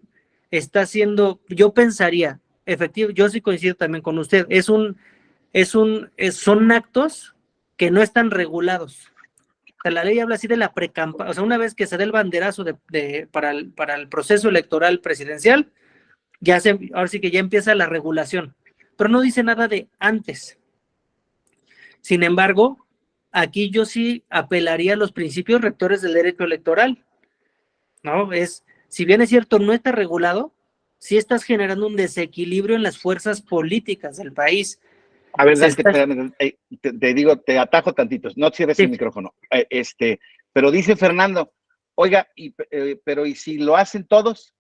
está haciendo, yo pensaría, efectivo, yo sí coincido también con usted, son actos que no están regulados. O sea, la ley habla así de la precampaña, o sea, una vez que se dé el banderazo para el proceso electoral presidencial, ahora sí que ya empieza la regulación, pero no dice nada de antes. Sin embargo, aquí yo sí apelaría a los principios rectores del derecho electoral, ¿no? Si bien es cierto, no está regulado, sí estás generando un desequilibrio en las fuerzas políticas del país. A ver, Dante, te digo, te atajo tantitos, no cierres el micrófono. Pero dice Fernando, oiga, pero ¿y si lo hacen todos?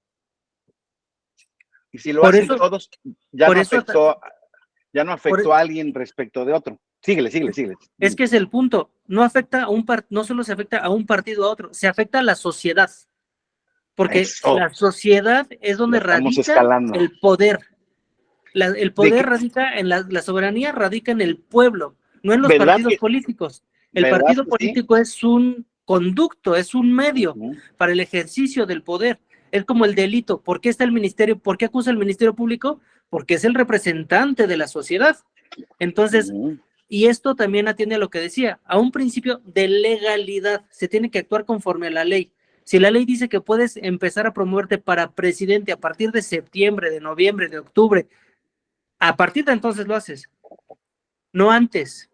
Y si lo hacen todos, ya no afectó a alguien respecto de otro. Síguele. Es que es el punto. No afecta no solo se afecta a un partido o a otro, se afecta a la sociedad. Porque la sociedad es donde radica el poder. El poder radica en la soberanía, radica en el pueblo, no en los partidos políticos. El partido político es un conducto, es un medio para el ejercicio del poder. Es como el delito. ¿Por qué está el ministerio? ¿Por qué acusa el Ministerio Público? Porque es el representante de la sociedad. Entonces, y esto también atiende a lo que decía, a un principio de legalidad. Se tiene que actuar conforme a la ley. Si la ley dice que puedes empezar a promoverte para presidente a partir de septiembre, de noviembre, de octubre, a partir de entonces lo haces. No antes.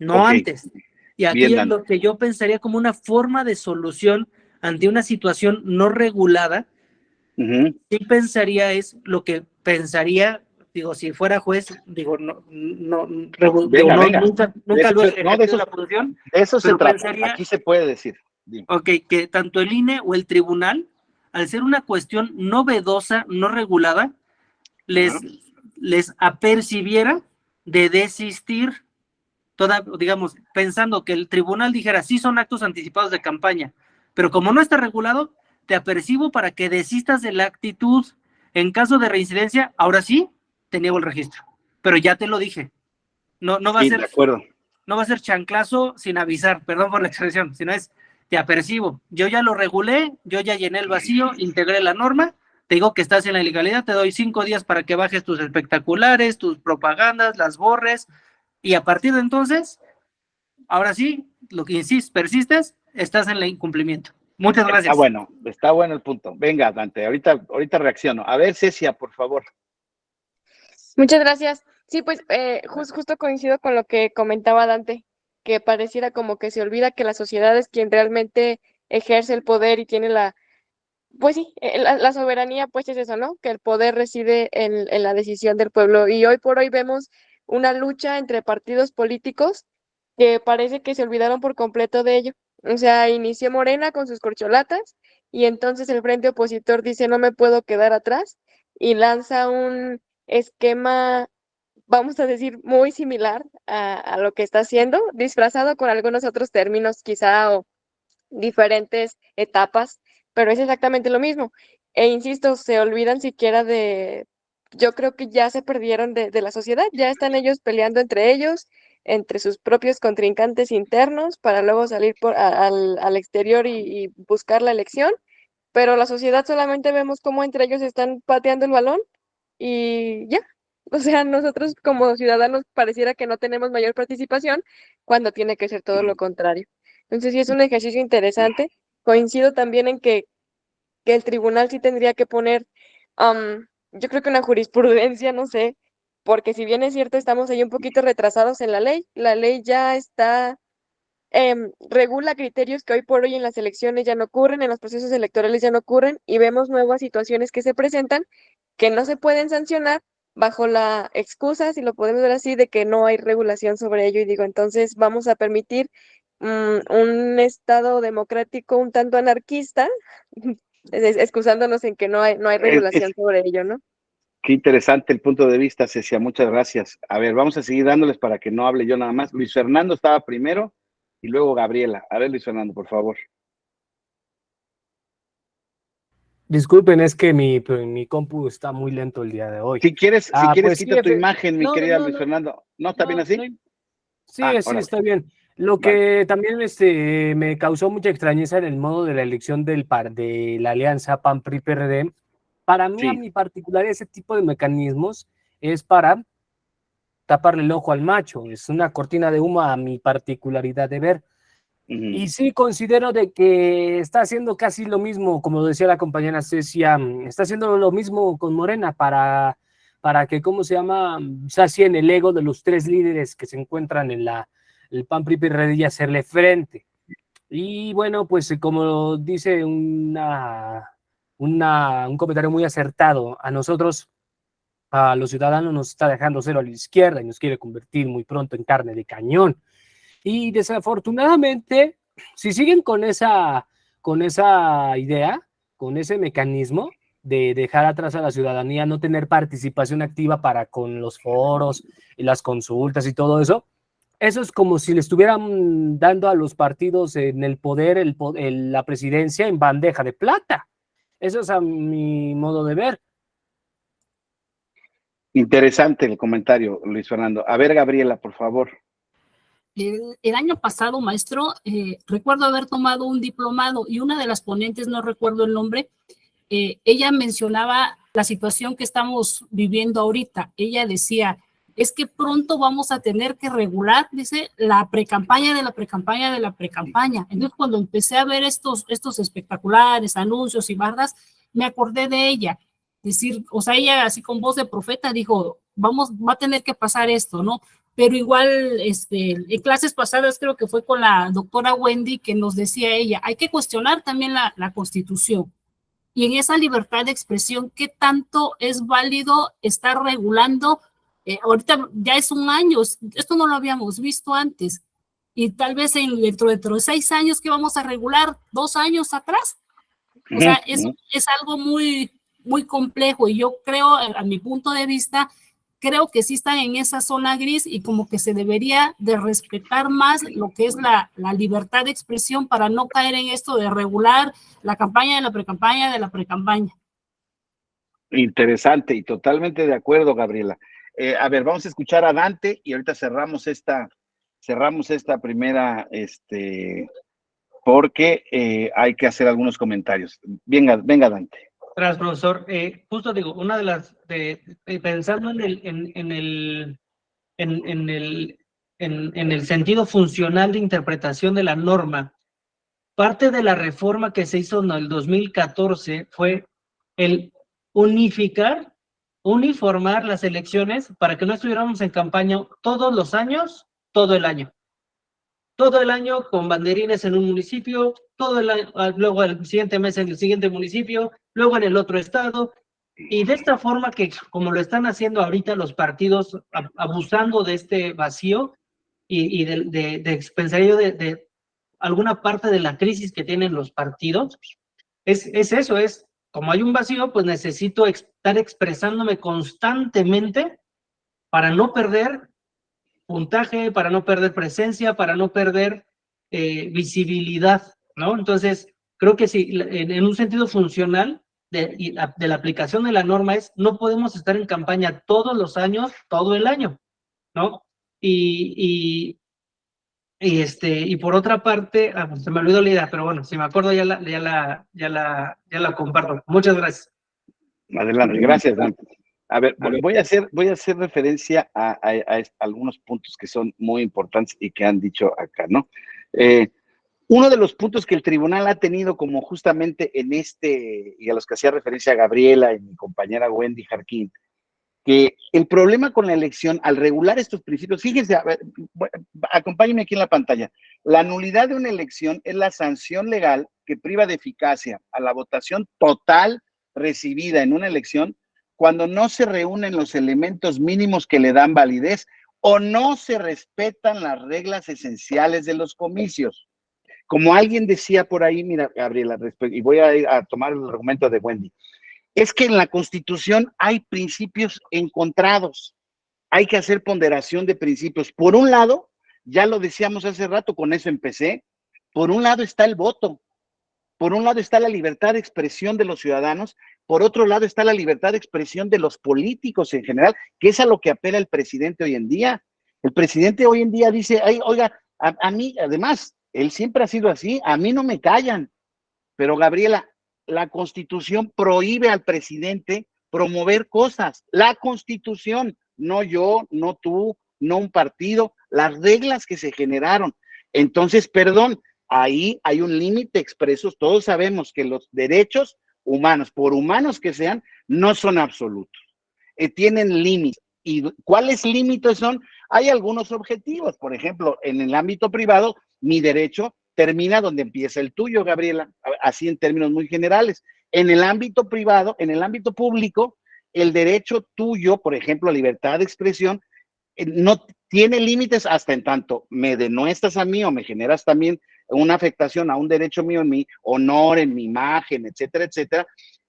No antes. Y aquí es lo que yo pensaría como una forma de solución ante una situación no regulada. Sí pensaría, es lo que pensaría, digo, si fuera juez, digo, nunca lo he ejercido la función. De eso se trata, aquí se puede decir. Ok, que tanto el INE o el tribunal, al ser una cuestión novedosa, no regulada, les apercibiera de desistir, digamos, pensando que el tribunal dijera, sí son actos anticipados de campaña, pero como no está regulado, te apercibo para que desistas de la actitud. En caso de reincidencia, ahora sí, te niego el registro, pero ya te lo dije. No va a ser chanclazo sin avisar, perdón por la expresión, sino te apercibo. Yo ya lo regulé, yo ya llené el vacío, integré la norma, te digo que estás en la ilegalidad, te doy 5 días para que bajes tus espectaculares, tus propagandas, las borres, y a partir de entonces, ahora sí, lo que persistes, estás en el incumplimiento. Muchas gracias. Está bueno el punto. Venga, Dante, ahorita reacciono. A ver, Cecia, por favor. Muchas gracias. Sí, pues justo coincido con lo que comentaba Dante, que pareciera como que se olvida que la sociedad es quien realmente ejerce el poder y tiene pues sí, la soberanía, pues es eso, ¿no? Que el poder reside en la decisión del pueblo. Y hoy por hoy vemos una lucha entre partidos políticos que parece que se olvidaron por completo de ello. O sea, inició Morena con sus corcholatas y entonces el frente opositor dice no me puedo quedar atrás y lanza un esquema, vamos a decir, muy similar a lo que está haciendo, disfrazado con algunos otros términos quizá o diferentes etapas, pero es exactamente lo mismo. E insisto, se olvidan siquiera yo creo que ya se perdieron de la sociedad, ya están ellos peleando entre ellos, entre sus propios contrincantes internos, para luego salir al exterior y buscar la elección, pero la sociedad solamente vemos cómo entre ellos están pateando el balón y ya. O sea, nosotros como ciudadanos pareciera que no tenemos mayor participación cuando tiene que ser todo lo contrario. Entonces sí es un ejercicio interesante. Coincido también en que el tribunal sí tendría que poner, yo creo que una jurisprudencia, no sé, porque si bien es cierto, estamos ahí un poquito retrasados en la ley ya está, regula criterios que hoy por hoy en las elecciones ya no ocurren, en los procesos electorales ya no ocurren, y vemos nuevas situaciones que se presentan que no se pueden sancionar bajo la excusa, si lo podemos ver así, de que no hay regulación sobre ello. Y digo, entonces vamos a permitir un Estado democrático un tanto anarquista, excusándonos en que no hay regulación sobre ello, ¿no? Qué interesante el punto de vista, Cecia, muchas gracias. A ver, vamos a seguir dándoles para que no hable yo nada más. Luis Fernando estaba primero y luego Gabriela. A ver, Luis Fernando, por favor. Disculpen, es que mi compu está muy lento el día de hoy. Si quieres pues, quita tu imagen, mi querida Luis Fernando. ¿No está bien así? Sí, está bien. Lo que también me causó mucha extrañeza en el modo de la elección de la alianza PAN-PRI-PRD. Para mí, a mi particular, ese tipo de mecanismos es para taparle el ojo al macho. Es una cortina de humo a mi particularidad de ver. Y sí considero de que está haciendo casi lo mismo, como decía la compañera Cecia, está haciendo lo mismo con Morena para que, ¿cómo se llama? Sacien el ego de los tres líderes que se encuentran en el PAN, PRI, PRD y hacerle frente. Y bueno, pues como dice un comentario muy acertado, a nosotros, a los ciudadanos, nos está dejando cero a la izquierda y nos quiere convertir muy pronto en carne de cañón. Y desafortunadamente, si siguen con esa idea, con ese mecanismo de dejar atrás a la ciudadanía, no tener participación activa para con los foros y las consultas y todo eso, eso es como si le estuvieran dando a los partidos en el poder, la presidencia en bandeja de plata. Eso es a mi modo de ver. Interesante el comentario, Luis Fernando. A ver, Gabriela, por favor. El año pasado, maestro, recuerdo haber tomado un diplomado y una de las ponentes, no recuerdo el nombre, ella mencionaba la situación que estamos viviendo ahorita. Ella decía, es que pronto vamos a tener que regular, dice, la precampaña de la precampaña de la precampaña. Entonces, cuando empecé a ver estos espectaculares, anuncios y barras, me acordé de ella. Decir, o sea, ella así con voz de profeta dijo, va a tener que pasar esto, ¿no? Pero igual, en clases pasadas creo que fue con la doctora Wendy que nos decía ella, hay que cuestionar también la Constitución. Y en esa libertad de expresión, ¿qué tanto es válido estar regulando? Ahorita ya es un año, esto no lo habíamos visto antes. Y tal vez dentro de 6 años, ¿qué vamos a regular? 2 años atrás. O sea, es algo muy, muy complejo. Y yo creo, a mi punto de vista, creo que sí están en esa zona gris y como que se debería de respetar más lo que es la libertad de expresión para no caer en esto de regular la campaña de la precampaña de la precampaña. Interesante y totalmente de acuerdo, Gabriela. A ver, vamos a escuchar a Dante y ahorita cerramos esta primera, porque hay que hacer algunos comentarios. Venga, Dante. Gracias, profesor. Justo digo, una de las, pensando en en el sentido funcional de interpretación de la norma, parte de la reforma que se hizo en el 2014 fue el uniformar las elecciones para que no estuviéramos en campaña todos los años, todo el año. Todo el año con banderines en un municipio, todo el año, luego el siguiente mes en el siguiente municipio, luego en el otro estado, y de esta forma que como lo están haciendo ahorita los partidos, abusando de este vacío y pensaría yo de alguna parte de la crisis que tienen los partidos, es eso, es como hay un vacío, pues necesito estar expresándome constantemente para no perder puntaje, para no perder presencia, para no perder visibilidad, ¿no? Entonces, creo que sí, en un sentido funcional de la aplicación de la norma es, no podemos estar en campaña todos los años, todo el año, ¿no? Y por otra parte, se me olvidó la idea, pero bueno, si me acuerdo ya la comparto. Muchas gracias. Adelante, gracias, Dante. A ver, voy a hacer referencia a algunos puntos que son muy importantes y que han dicho acá, ¿no? Uno de los puntos que el tribunal ha tenido como justamente en y a los que hacía referencia Gabriela y mi compañera Wendy Jarquín, que el problema con la elección, al regular estos principios, fíjense, a ver, acompáñenme aquí en la pantalla, la nulidad de una elección es la sanción legal que priva de eficacia a la votación total recibida en una elección cuando no se reúnen los elementos mínimos que le dan validez o no se respetan las reglas esenciales de los comicios. Como alguien decía por ahí, mira, Gabriela, y voy a tomar el argumento de Wendy, es que en la Constitución hay principios encontrados, hay que hacer ponderación de principios. Por un lado, ya lo decíamos hace rato, con eso empecé, por un lado está el voto, por un lado está la libertad de expresión de los ciudadanos, por otro lado está la libertad de expresión de los políticos en general, que es a lo que apela el presidente hoy en día. El presidente hoy en día dice, ay, oiga, a mí, además, él siempre ha sido así, a mí no me callan, pero Gabriela, la Constitución prohíbe al presidente promover cosas. La Constitución, no yo, no tú, no un partido, las reglas que se generaron. Entonces, perdón, ahí hay un límite expreso. Todos sabemos que los derechos humanos, por humanos que sean, no son absolutos. Tienen límites. ¿Y cuáles límites son? Hay algunos objetivos. Por ejemplo, en el ámbito privado, mi derecho termina donde empieza el tuyo, Gabriela, así en términos muy generales. En el ámbito privado, en el ámbito público, el derecho tuyo, por ejemplo, a libertad de expresión, no tiene límites hasta en tanto me denuestas a mí o me generas también una afectación a un derecho mío, en mi honor, en mi imagen, etcétera, etcétera.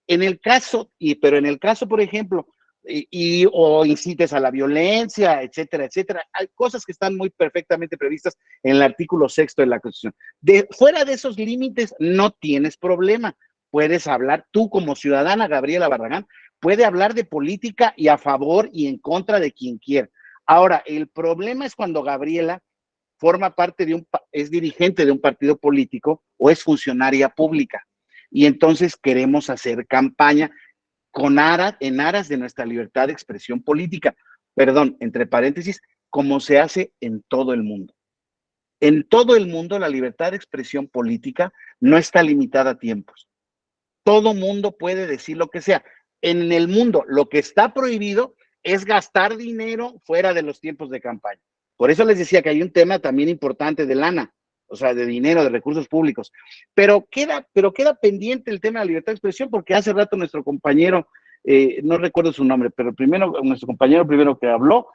Pero en el caso, por ejemplo, o incites a la violencia, etcétera, etcétera. Hay cosas que están muy perfectamente previstas en el artículo 6 de la Constitución. Fuera de esos límites no tienes problema. Puedes hablar, tú como ciudadana, Gabriela Barragán, puede hablar de política y a favor y en contra de quien quiera. Ahora, el problema es cuando Gabriela forma parte es dirigente de un partido político o es funcionaria pública. Y entonces queremos hacer campaña en aras de nuestra libertad de expresión política, perdón, entre paréntesis, como se hace en todo el mundo. En todo el mundo la libertad de expresión política no está limitada a tiempos. Todo mundo puede decir lo que sea. En el mundo lo que está prohibido es gastar dinero fuera de los tiempos de campaña. Por eso les decía que hay un tema también importante de lana, o sea, de dinero, de recursos públicos. Pero queda pendiente el tema de la libertad de expresión, porque hace rato nuestro compañero, no recuerdo su nombre, pero nuestro compañero primero que habló,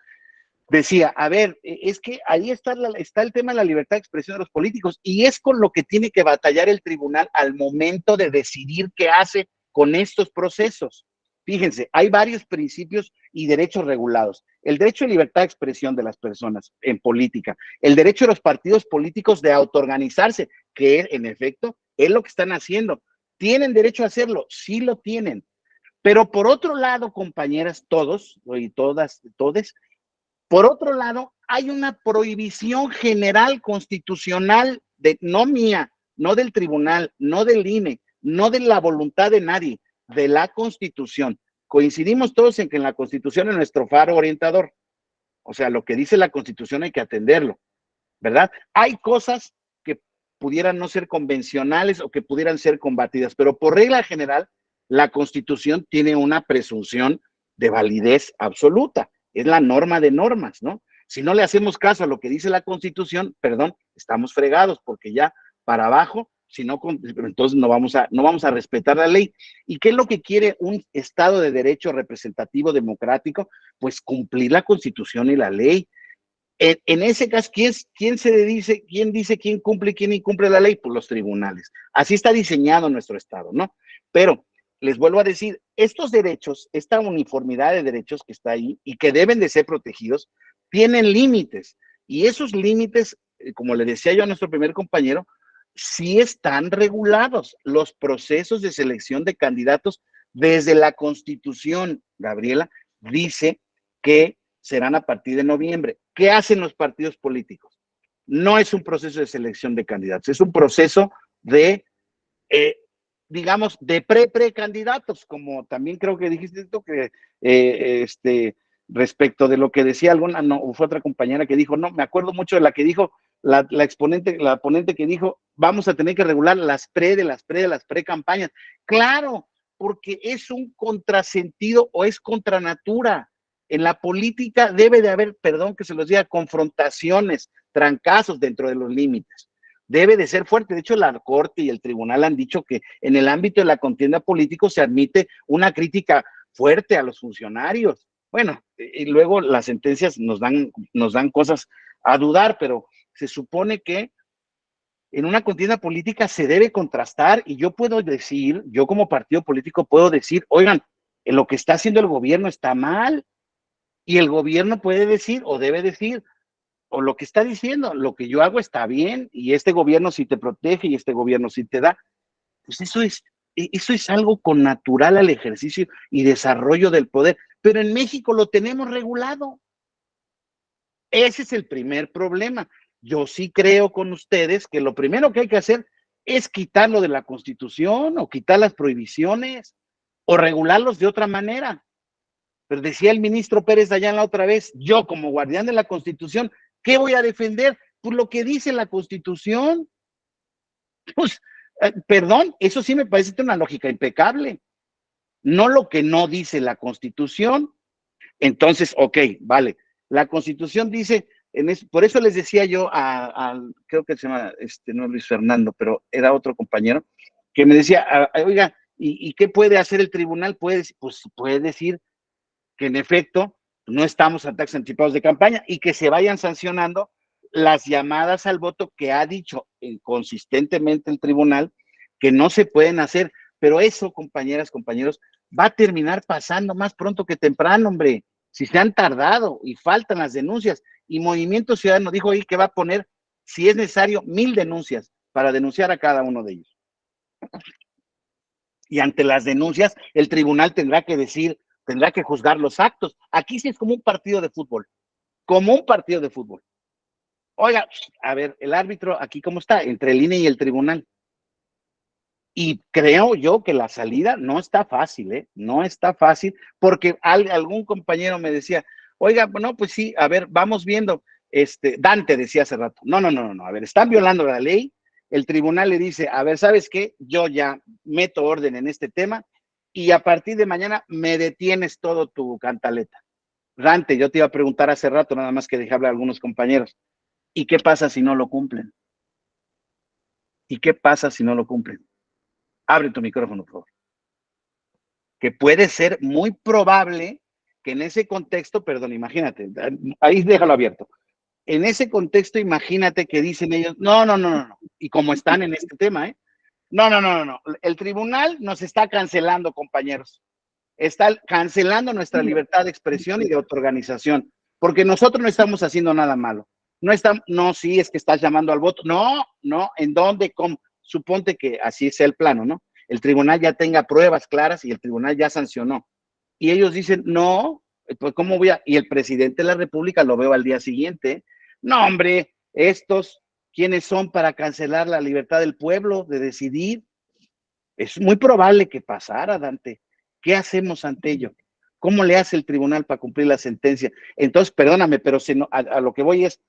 decía, a ver, es que ahí está el tema de la libertad de expresión de los políticos, y es con lo que tiene que batallar el tribunal al momento de decidir qué hace con estos procesos. Fíjense, hay varios principios y derechos regulados. El derecho de libertad de expresión de las personas en política, el derecho de los partidos políticos de autoorganizarse, que en efecto es lo que están haciendo. ¿Tienen derecho a hacerlo? Sí lo tienen. Pero por otro lado, compañeras, todos y todas, por otro lado, hay una prohibición general constitucional, no mía, no del tribunal, no del INE, no de la voluntad de nadie, de la Constitución. Coincidimos todos en que en la Constitución es nuestro faro orientador. O sea, lo que dice la Constitución hay que atenderlo, ¿verdad? Hay cosas que pudieran no ser convencionales o que pudieran ser combatidas, pero por regla general, la Constitución tiene una presunción de validez absoluta. Es la norma de normas, ¿no? Si no le hacemos caso a lo que dice la Constitución, perdón, estamos fregados, porque ya para abajo, si no, entonces no vamos a respetar la ley. ¿Y qué es lo que quiere un Estado de Derecho representativo democrático? Pues cumplir la Constitución y la ley. En ese caso, ¿quién dice quién cumple y quién incumple la ley? Pues los tribunales. Así está diseñado nuestro Estado, ¿no? Pero les vuelvo a decir, estos derechos, esta uniformidad de derechos que está ahí y que deben de ser protegidos, tienen límites. Y esos límites, como le decía yo a nuestro primer compañero, sí están regulados. Los procesos de selección de candidatos desde la Constitución, Gabriela, dice que serán a partir de noviembre. ¿Qué hacen los partidos políticos? No es un proceso de selección de candidatos, es un proceso de, digamos, de precandidatos, como también creo que dijiste esto, que respecto de lo que decía alguna, no, fue otra compañera que dijo, no, me acuerdo mucho de la que dijo, la ponente que dijo, vamos a tener que regular las pre-campañas. Claro, porque es un contrasentido o es contra natura. En la política debe de haber, perdón que se los diga, confrontaciones, trancazos dentro de los límites. Debe de ser fuerte. De hecho, la Corte y el Tribunal han dicho que en el ámbito de la contienda política se admite una crítica fuerte a los funcionarios. Bueno, y luego las sentencias nos dan cosas a dudar, pero se supone que en una contienda política se debe contrastar y yo puedo decir, yo como partido político puedo decir, oigan, lo que está haciendo el gobierno está mal. Y el gobierno puede decir o debe decir, o lo que está diciendo, lo que yo hago está bien y este gobierno sí te protege y este gobierno sí te da. Pues eso es algo connatural al ejercicio y desarrollo del poder. Pero en México lo tenemos regulado. Ese es el primer problema. Yo sí creo con ustedes que lo primero que hay que hacer es quitarlo de la Constitución o quitar las prohibiciones o regularlos de otra manera. Pero decía el ministro Pérez Dayán la otra vez, yo como guardián de la Constitución, ¿qué voy a defender? Pues lo que dice la Constitución. Pues, perdón, eso sí me parece una lógica impecable. No lo que no dice la Constitución. Entonces, ok, vale. La Constitución dice, por eso les decía yo creo que se llama, no Luis Fernando, pero era otro compañero, que me decía, oiga, ¿y qué puede hacer el tribunal? Pues puede decir que en efecto no estamos a taxas anticipados de campaña y que se vayan sancionando las llamadas al voto que ha dicho consistentemente el tribunal que no se pueden hacer, pero eso, compañeras, compañeros, va a terminar pasando más pronto que temprano, hombre, si se han tardado y faltan las denuncias, y Movimiento Ciudadano dijo ahí que va a poner, si es necesario, 1000 denuncias para denunciar a cada uno de ellos. Y ante las denuncias, el tribunal tendrá que juzgar los actos. Aquí sí es como un partido de fútbol, Oiga, a ver, el árbitro aquí cómo está, entre el INE y el tribunal. Y creo yo que la salida no está fácil, no está fácil, porque algún compañero me decía, oiga, no, pues sí, a ver, vamos viendo, Dante decía hace rato, no, a ver, están violando la ley, el tribunal le dice, a ver, ¿sabes qué? Yo ya meto orden en este tema y a partir de mañana me detienes todo tu cantaleta. Dante, yo te iba a preguntar hace rato, nada más que dejé hablar a algunos compañeros, ¿y qué pasa si no lo cumplen? Abre tu micrófono, por favor. Que puede ser muy probable que en ese contexto, perdón, imagínate, ahí déjalo abierto. En ese contexto, imagínate que dicen ellos, no, y como están en este tema, no, el tribunal nos está cancelando, compañeros. Está cancelando nuestra libertad de expresión y de autoorganización, porque nosotros no estamos haciendo nada malo. Sí, es que estás llamando al voto. No, ¿en dónde? ¿Cómo? Suponte que así sea el plano, ¿no? El tribunal ya tenga pruebas claras y el tribunal ya sancionó. Y ellos dicen, no, pues ¿cómo voy a? Y el presidente de la República lo veo al día siguiente. No, hombre, ¿quiénes son para cancelar la libertad del pueblo de decidir? Es muy probable que pasara, Dante. ¿Qué hacemos ante ello? ¿Cómo le hace el tribunal para cumplir la sentencia? Entonces, perdóname, pero a lo que voy es,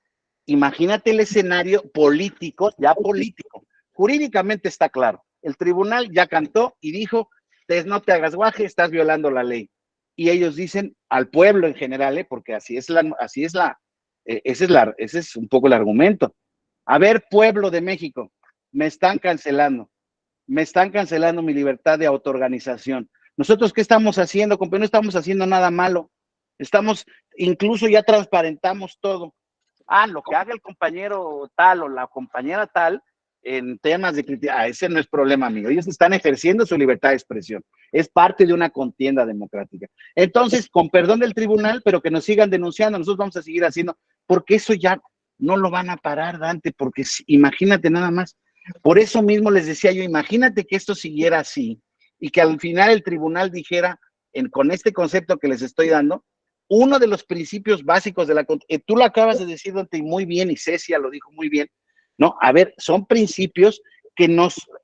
imagínate el escenario político, ya político. Jurídicamente está claro. El tribunal ya cantó y dijo, no te hagas guaje, estás violando la ley. Y ellos dicen al pueblo en general, porque ese es un poco el argumento. A ver, pueblo de México, me están cancelando mi libertad de autoorganización. ¿Nosotros qué estamos haciendo, compañero? No estamos haciendo nada malo. Incluso ya transparentamos todo. Lo que haga el compañero tal o la compañera tal en temas de crítica, ese no es problema mío. Ellos están ejerciendo su libertad de expresión. Es parte de una contienda democrática. Entonces, con perdón del tribunal, pero que nos sigan denunciando, nosotros vamos a seguir haciendo, porque eso ya no lo van a parar, Dante, porque imagínate nada más. Por eso mismo les decía yo, imagínate que esto siguiera así y que al final el tribunal dijera, con este concepto que les estoy dando, uno de los principios básicos de la... tú lo acabas de decir, Dante, muy bien, y Cecia lo dijo muy bien, ¿no? A ver, son principios que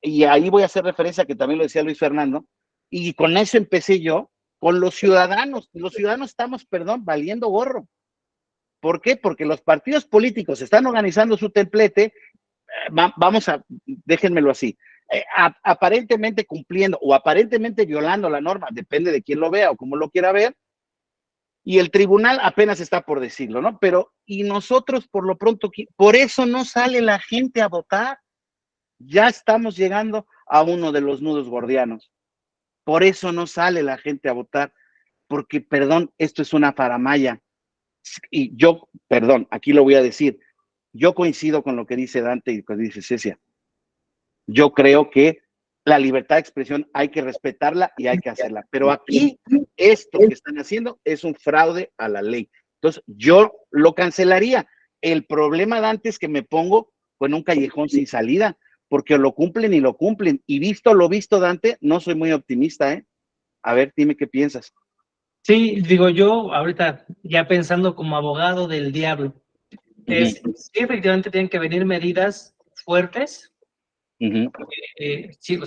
y ahí voy a hacer referencia, que también lo decía Luis Fernando, y con eso empecé yo, con los ciudadanos. Los ciudadanos estamos, valiendo gorro. ¿Por qué? Porque los partidos políticos están organizando su templete, déjenmelo así, aparentemente cumpliendo o aparentemente violando la norma, depende de quién lo vea o cómo lo quiera ver, y el tribunal apenas está por decirlo, ¿no? Pero, y nosotros por lo pronto, por eso no sale la gente a votar. Ya estamos llegando a uno de los nudos gordianos. Por eso no sale la gente a votar, porque, perdón, esto es una faramalla. Y yo, aquí lo voy a decir, yo coincido con lo que dice Dante y lo que dice Cecia. Yo creo que la libertad de expresión hay que respetarla y hay que hacerla. Pero aquí, esto que están haciendo es un fraude a la ley. Entonces, yo lo cancelaría. El problema, Dante, es que me pongo en un callejón sin salida, porque lo cumplen y lo cumplen. Y visto lo visto, Dante, no soy muy optimista, ¿eh? A ver, dime qué piensas. Sí, digo yo, ahorita ya pensando como abogado del diablo, sí, efectivamente tienen que venir medidas fuertes. Sí,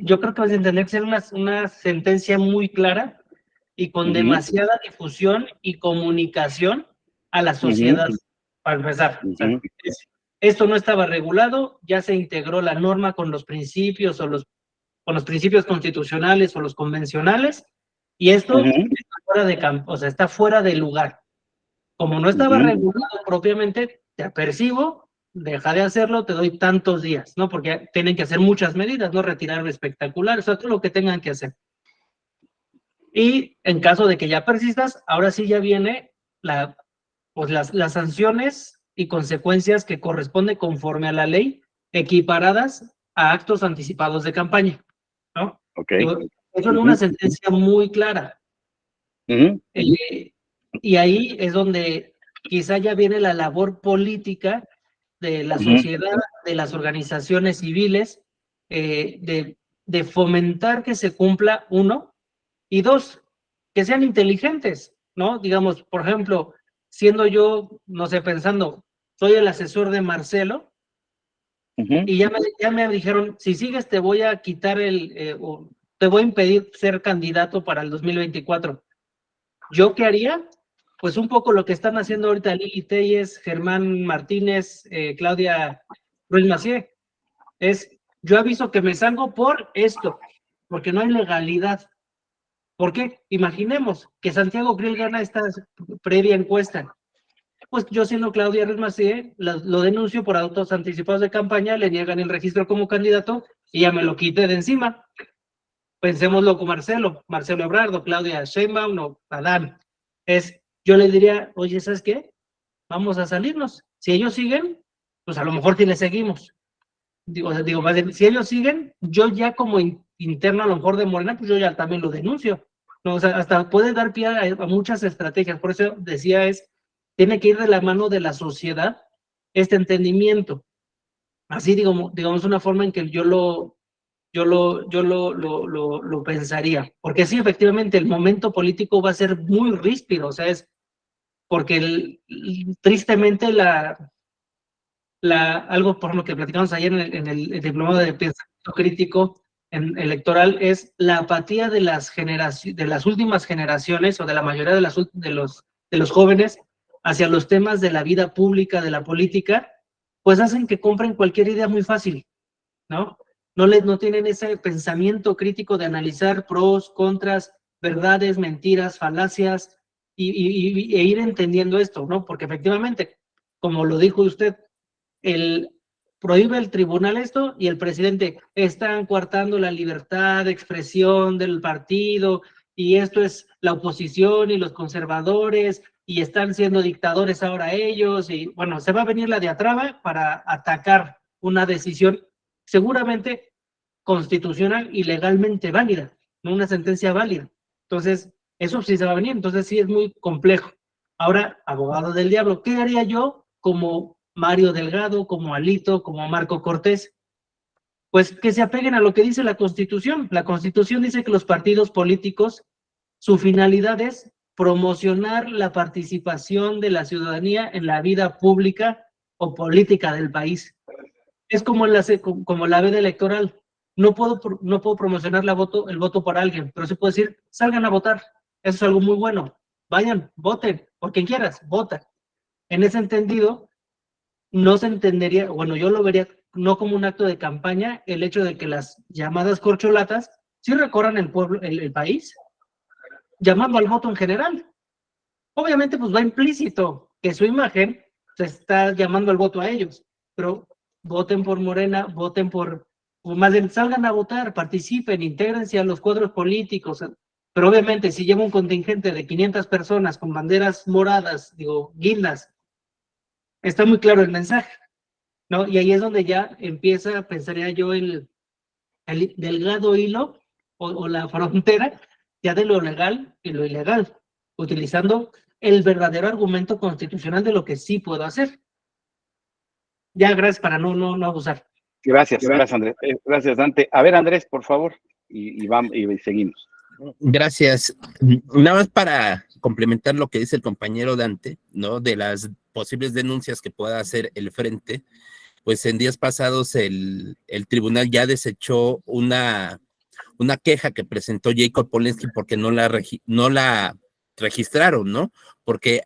yo creo que vas a entender que ser una sentencia muy clara y con demasiada difusión y comunicación a la sociedad, para empezar. Esto no estaba regulado, ya se integró la norma con los principios con los principios constitucionales o los convencionales, y esto está fuera de campo, está fuera de lugar. Como no estaba regulado propiamente, te apercibo, deja de hacerlo, te doy tantos días, ¿no? Porque tienen que hacer muchas medidas, no retirar espectaculares, todo lo que tengan que hacer. Y en caso de que ya persistas, ahora sí ya viene las sanciones y consecuencias que corresponden conforme a la ley, equiparadas a actos anticipados de campaña, ¿no? Eso es una sentencia muy clara. Y ahí es donde quizá ya viene la labor política de la sociedad, de las organizaciones civiles, de fomentar que se cumpla, uno, y dos, que sean inteligentes, ¿no? Digamos, por ejemplo, siendo yo, no sé, pensando, soy el asesor de Marcelo, y ya me dijeron, si sigues te voy a quitar te voy a impedir ser candidato para el 2024. ¿Yo qué haría? Pues un poco lo que están haciendo ahorita Lili Telles, Germán Martínez, Claudia Ruiz Massieu, yo aviso que me salgo por esto, porque no hay legalidad. ¿Por qué? Imaginemos que Santiago Krill gana esta previa encuesta. Pues yo, siendo Claudia Ruiz Massieu, lo denuncio por autos anticipados de campaña, le niegan el registro como candidato y ya me lo quité de encima. Pensémoslo con Marcelo Ebrard, Claudia Sheinbaum o Adán. Yo le diría, oye, ¿sabes qué? Vamos a salirnos. Si ellos siguen, pues a lo mejor sí les seguimos. Digo, más bien, si ellos siguen, yo ya como interno a lo mejor de Morena, pues yo ya también lo denuncio. ¿No? O sea, hasta puede dar pie a muchas estrategias. Por eso decía, tiene que ir de la mano de la sociedad este entendimiento. Así, digamos una forma en que yo lo pensaría, porque sí, efectivamente, el momento político va a ser muy ríspido, o sea, porque tristemente algo por lo que platicamos ayer en el diplomado de pensamiento crítico, electoral es la apatía de las últimas generaciones o de la mayoría de los jóvenes hacia los temas de la vida pública, de la política, pues hacen que compren cualquier idea muy fácil, ¿no? No tienen ese pensamiento crítico de analizar pros, contras, verdades, mentiras, falacias, e ir entendiendo esto, ¿no? Porque efectivamente, como lo dijo usted, prohíbe el tribunal esto y el presidente está coartando la libertad de expresión del partido y esto es la oposición y los conservadores y están siendo dictadores ahora ellos y bueno, se va a venir la diatriba para atacar una decisión seguramente constitucional y legalmente válida, no una sentencia válida. Entonces, eso sí se va a venir, entonces sí es muy complejo. Ahora, abogado del diablo, ¿qué haría yo como Mario Delgado, como Alito, como Marco Cortés? Pues que se apeguen a lo que dice la Constitución. La Constitución dice que los partidos políticos, su finalidad es promocionar la participación de la ciudadanía en la vida pública o política del país. Es como la veda electoral. No puedo promocionar el voto por alguien, pero sí puedo decir, salgan a votar. Eso es algo muy bueno. Vayan, voten, por quien quieras, vota. En ese entendido, no se entendería, bueno, yo lo vería no como un acto de campaña, el hecho de que las llamadas corcholatas sí recorran el país, llamando al voto en general. Obviamente, pues va implícito que su imagen se está llamando al voto a ellos, pero voten por Morena, o más bien salgan a votar, participen, intégrense a los cuadros políticos, pero obviamente si lleva un contingente de 500 personas con banderas moradas, guindas, está muy claro el mensaje, ¿no? Y ahí es donde ya empieza, pensaría yo, el delgado hilo o la frontera ya de lo legal y lo ilegal, utilizando el verdadero argumento constitucional de lo que sí puedo hacer. Ya, gracias para no abusar. Gracias, Andrés. Gracias, Dante. A ver, Andrés, por favor, y seguimos. Gracias. Nada más para complementar lo que dice el compañero Dante, ¿no? De las posibles denuncias que pueda hacer el frente, pues en días pasados el tribunal ya desechó una queja que presentó Jacob Polensky porque no la registraron, ¿no? Porque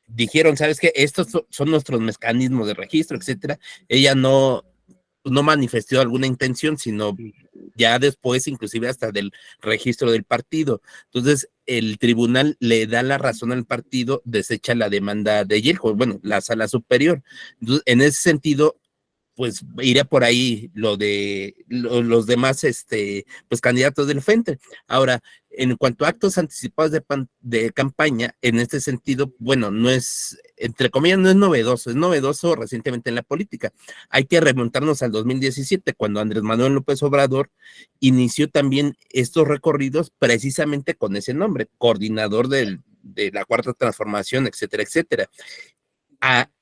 dijeron, ¿sabes qué? Estos son nuestros mecanismos de registro, etcétera. Ella no manifestó alguna intención, sino ya después, inclusive hasta del registro del partido. Entonces, el tribunal le da la razón al partido, desecha la demanda de Jacob, bueno, la sala superior. Entonces, en ese sentido, pues iría por ahí lo de los demás pues candidatos del frente. Ahora, en cuanto a actos anticipados de campaña, en este sentido, bueno, no es, entre comillas, no es novedoso, es novedoso recientemente en la política. Hay que remontarnos al 2017, cuando Andrés Manuel López Obrador inició también estos recorridos precisamente con ese nombre, coordinador de la Cuarta Transformación, etcétera, etcétera.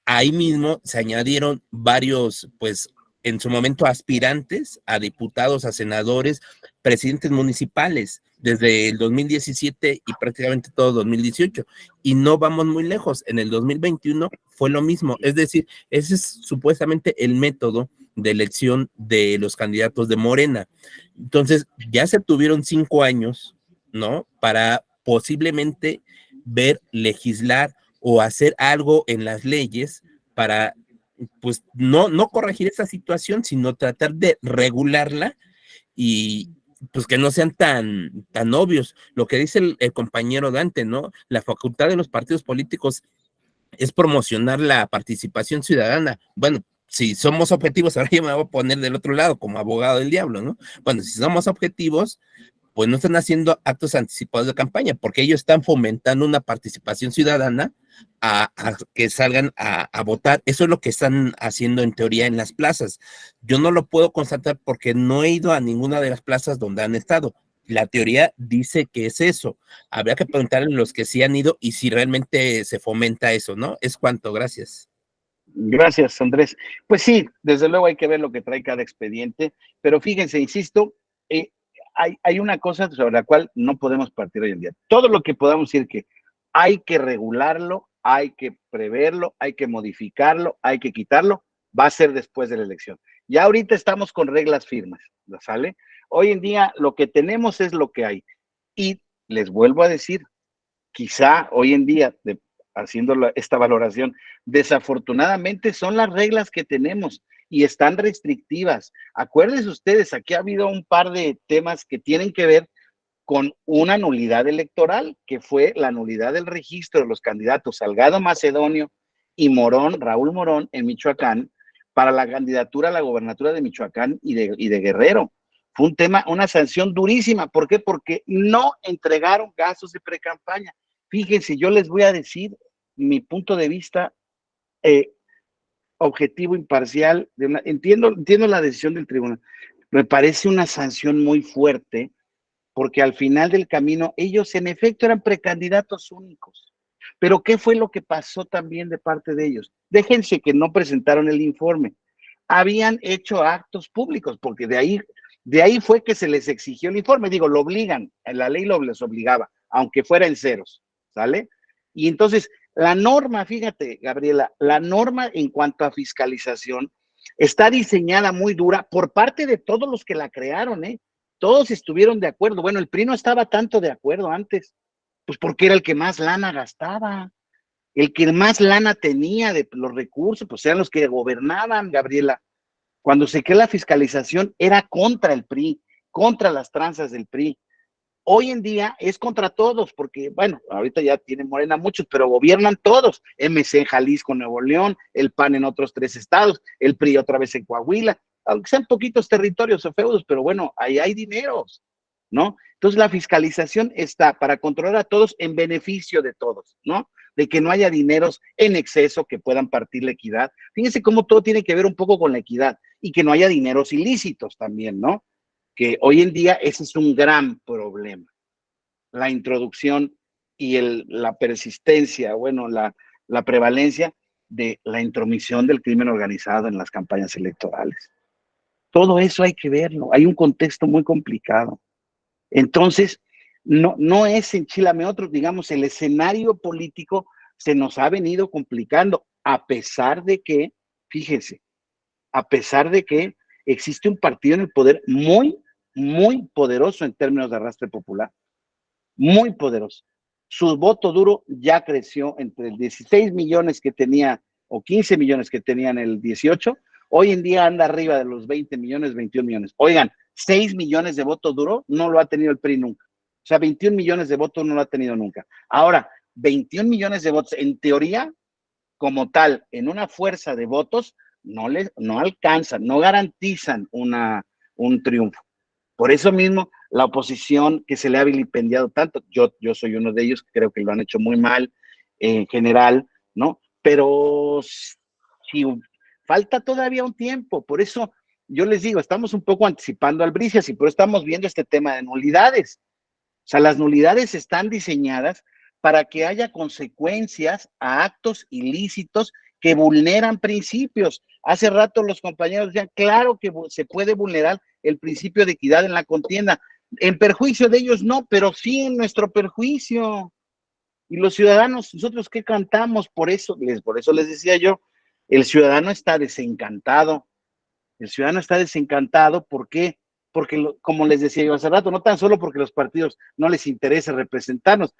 Ahí mismo se añadieron varios, pues en su momento aspirantes a diputados, a senadores, presidentes municipales, desde el 2017 y prácticamente todo 2018. Y no vamos muy lejos, en el 2021 fue lo mismo, es decir, ese es supuestamente el método de elección de los candidatos de Morena. Entonces, ya se tuvieron 5 años, ¿no? Para posiblemente ver, legislar o hacer algo en las leyes para, pues, no corregir esa situación, sino tratar de regularla y pues que no sean tan obvios. Lo que dice el compañero Dante, ¿no? La facultad de los partidos políticos es promocionar la participación ciudadana. Bueno, si somos objetivos, ahora yo me voy a poner del otro lado como abogado del diablo, ¿no? Bueno, si somos objetivos, pues no están haciendo actos anticipados de campaña, porque ellos están fomentando una participación ciudadana a que salgan a votar. Eso es lo que están haciendo en teoría en las plazas. Yo no lo puedo constatar porque no he ido a ninguna de las plazas donde han estado. La teoría dice que es eso. Habría que preguntarle a los que sí han ido y si realmente se fomenta eso, ¿no? Es cuanto, gracias. Gracias, Andrés. Pues sí, desde luego hay que ver lo que trae cada expediente, pero fíjense, insisto, hay una cosa sobre la cual no podemos partir hoy en día. Todo lo que podamos decir que hay que regularlo, hay que preverlo, hay que modificarlo, hay que quitarlo, va a ser después de la elección. Ya ahorita estamos con reglas firmes, ¿sale? Hoy en día lo que tenemos es lo que hay. Y les vuelvo a decir, quizá hoy en día, haciendo esta valoración, desafortunadamente son las reglas que tenemos y están restrictivas. Acuérdense ustedes, aquí ha habido un par de temas que tienen que ver con una nulidad electoral, que fue la nulidad del registro de los candidatos Salgado Macedonio y Morón, Raúl Morón, en Michoacán, para la candidatura a la gobernatura de Michoacán y de Guerrero. Fue un tema, una sanción durísima. ¿Por qué? Porque no entregaron gastos de precampaña. Fíjense, yo les voy a decir mi punto de vista objetivo, imparcial. Entiendo la decisión del tribunal. Me parece una sanción muy fuerte, porque al final del camino ellos en efecto eran precandidatos únicos. Pero ¿qué fue lo que pasó también de parte de ellos? Déjense que no presentaron el informe. Habían hecho actos públicos, porque de ahí fue que se les exigió el informe. Digo, lo obligan, la ley les obligaba, aunque fuera en ceros, ¿sale? Y entonces, la norma, fíjate, Gabriela, la norma en cuanto a fiscalización está diseñada muy dura por parte de todos los que la crearon, ¿eh? Todos estuvieron de acuerdo. Bueno, el PRI no estaba tanto de acuerdo antes, pues porque era el que más lana gastaba, el que más lana tenía de los recursos, pues eran los que gobernaban, Gabriela. Cuando se creó la fiscalización era contra el PRI, contra las tranzas del PRI. Hoy en día es contra todos, porque, bueno, ahorita ya tiene Morena muchos, pero gobiernan todos. MC en Jalisco, Nuevo León, el PAN en otros 3 estados, el PRI otra vez en Coahuila, aunque sean poquitos territorios o feudos, pero bueno, ahí hay dineros, ¿no? Entonces la fiscalización está para controlar a todos en beneficio de todos, ¿no? De que no haya dineros en exceso que puedan partir la equidad. Fíjense cómo todo tiene que ver un poco con la equidad y que no haya dineros ilícitos también, ¿no? Que hoy en día ese es un gran problema. La introducción y la persistencia, bueno, la prevalencia de la intromisión del crimen organizado en las campañas electorales. Todo eso hay que verlo, hay un contexto muy complicado. Entonces, no es enchilame otro, digamos, el escenario político se nos ha venido complicando, a pesar de que, fíjense, a pesar de que existe un partido en el poder muy, muy poderoso en términos de arrastre popular, muy poderoso. Su voto duro ya creció entre el 16 millones que tenía, o 15 millones que tenía en el 18, hoy en día anda arriba de los 20 millones, 21 millones. Oigan, 6 millones de voto duro no lo ha tenido el PRI nunca. O sea, 21 millones de votos no lo ha tenido nunca. Ahora, 21 millones de votos, en teoría, como tal, en una fuerza de votos, no alcanzan, no garantizan un triunfo. Por eso mismo, la oposición que se le ha vilipendiado tanto, yo soy uno de ellos, creo que lo han hecho muy mal en general, ¿no? Pero si falta todavía un tiempo, por eso yo les digo, estamos un poco anticipando al Bricias y por eso estamos viendo este tema de nulidades. O sea, las nulidades están diseñadas para que haya consecuencias a actos ilícitos que vulneran principios. Hace rato los compañeros decían, claro que se puede vulnerar el principio de equidad en la contienda. En perjuicio de ellos no, pero sí en nuestro perjuicio. Y los ciudadanos, nosotros ¿qué cantamos? Por eso les decía yo, el ciudadano está desencantado. El ciudadano está desencantado, ¿por qué? Porque, como les decía yo hace rato, no tan solo porque los partidos no les interesa representarnos,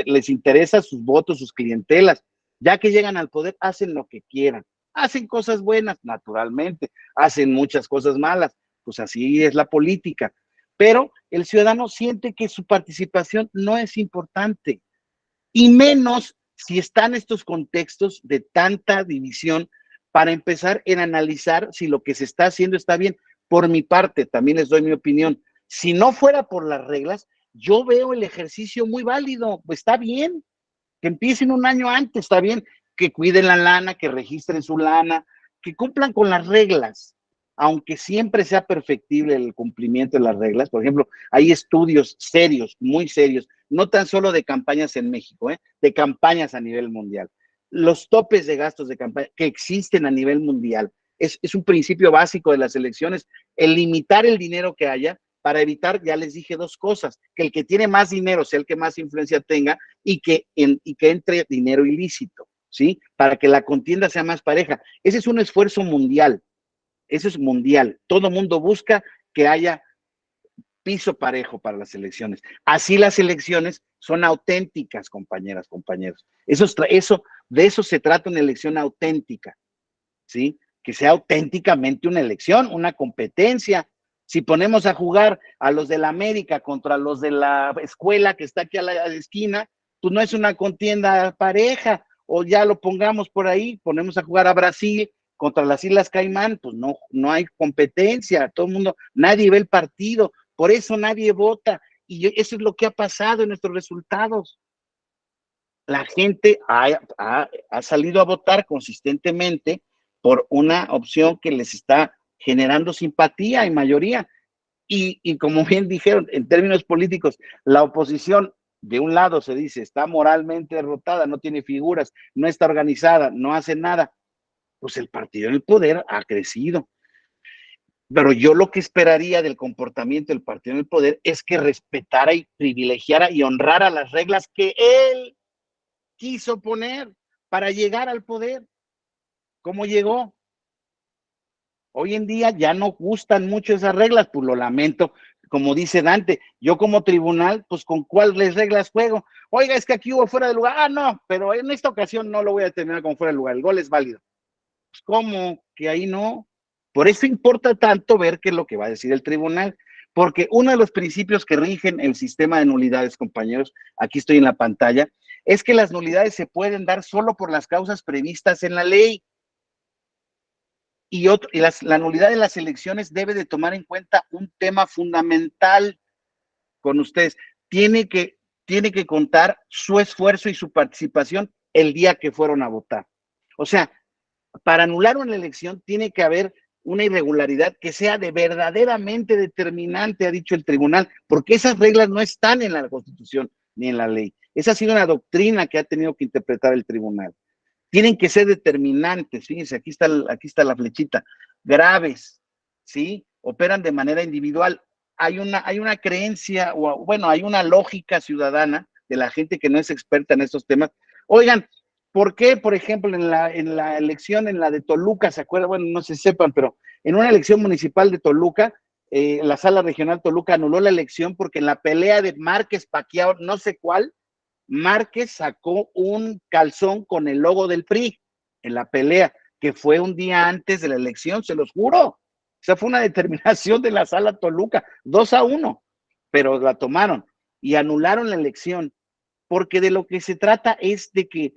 les interesa sus votos, sus clientelas. Ya que llegan al poder, hacen lo que quieran. Hacen cosas buenas, naturalmente, hacen muchas cosas malas, pues así es la política. Pero el ciudadano siente que su participación no es importante, y menos si están estos contextos de tanta división, para empezar en analizar si lo que se está haciendo está bien. Por mi parte, también les doy mi opinión. Si no fuera por las reglas, yo veo el ejercicio muy válido. Pues está bien que empiecen un año antes, está bien que cuiden la lana, que registren su lana, que cumplan con las reglas, aunque siempre sea perfectible el cumplimiento de las reglas. Por ejemplo, hay estudios serios, muy serios, no tan solo de campañas en México, de campañas a nivel mundial. Los topes de gastos de campaña que existen a nivel mundial. Es un principio básico de las elecciones, el limitar el dinero que haya para evitar, ya les dije 2 cosas, que el que tiene más dinero sea el que más influencia tenga y que entre dinero ilícito, ¿sí? Para que la contienda sea más pareja. Ese es un esfuerzo mundial. Eso es mundial. Todo mundo busca que haya piso parejo para las elecciones. Así las elecciones son auténticas, compañeras, compañeros. De eso se trata una elección auténtica, ¿sí? Que sea auténticamente una elección, una competencia. Si ponemos a jugar a los de la América contra los de la escuela que está aquí a la esquina, pues no es una contienda pareja, o ya lo pongamos por ahí, ponemos a jugar a Brasil contra las Islas Caimán, pues no hay competencia, todo el mundo, nadie ve el partido, por eso nadie vota, y eso es lo que ha pasado en nuestros resultados. La gente ha salido a votar consistentemente por una opción que les está generando simpatía y mayoría. Y como bien dijeron, en términos políticos, la oposición, de un lado se dice, está moralmente derrotada, no tiene figuras, no está organizada, no hace nada. Pues el partido en el poder ha crecido. Pero yo lo que esperaría del comportamiento del partido en el poder es que respetara y privilegiara y honrara las reglas que él quiso poner para llegar al poder. ¿Cómo llegó? Hoy en día ya no gustan mucho esas reglas, pues lo lamento. Como dice Dante, yo como tribunal, pues con cuáles reglas juego. Oiga, es que aquí hubo fuera de lugar. Ah, no, pero en esta ocasión no lo voy a determinar como fuera de lugar. El gol es válido. Pues, ¿cómo? Que ahí no. Por eso importa tanto ver qué es lo que va a decir el tribunal. Porque uno de los principios que rigen el sistema de nulidades, compañeros, aquí estoy en la pantalla, es que las nulidades se pueden dar solo por las causas previstas en la ley. Y la nulidad de las elecciones debe de tomar en cuenta un tema fundamental con ustedes. Tiene que contar su esfuerzo y su participación el día que fueron a votar. O sea, para anular una elección tiene que haber una irregularidad que sea de verdaderamente determinante, ha dicho el tribunal, porque esas reglas no están en la Constitución ni en la ley. Esa ha sido una doctrina que ha tenido que interpretar el tribunal. Tienen que ser determinantes, fíjense, aquí está la flechita, graves, ¿sí? Operan de manera individual. Hay una creencia, o bueno, hay una lógica ciudadana de la gente que no es experta en estos temas. Oigan, ¿por qué, por ejemplo, en la elección, en la de Toluca, se acuerdan? Bueno, no se sepan, pero en una elección municipal de Toluca, la sala regional Toluca anuló la elección porque en la pelea de Márquez Pacquiao, no sé cuál, Márquez sacó un calzón con el logo del PRI en la pelea, que fue un día antes de la elección, se los juro. Esa fue una determinación de la sala Toluca, 2-1, pero la tomaron y anularon la elección, porque de lo que se trata es de que,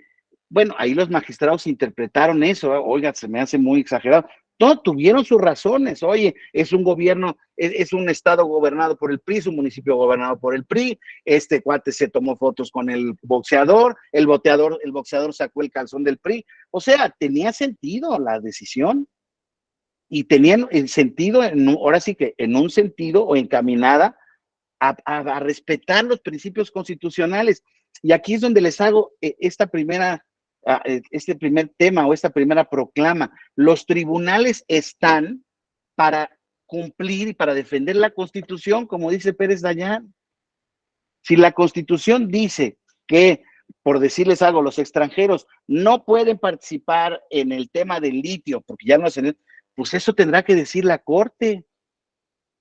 bueno, ahí los magistrados interpretaron eso, oiga, se me hace muy exagerado. Todos tuvieron sus razones. Oye, es un gobierno, es un estado gobernado por el PRI, es un municipio gobernado por el PRI. Este cuate se tomó fotos con el boxeador, el boxeador sacó el calzón del PRI. O sea, tenía sentido la decisión y tenían el sentido, ahora sí que en un sentido o encaminada a respetar los principios constitucionales. Y aquí es donde les hago este primer tema o esta primera proclama. Los tribunales están para cumplir y para defender la Constitución, como dice Pérez Dayán. Si la Constitución dice que, por decirles algo, los extranjeros no pueden participar en el tema del litio, porque ya no hacen, pues eso tendrá que decir la Corte.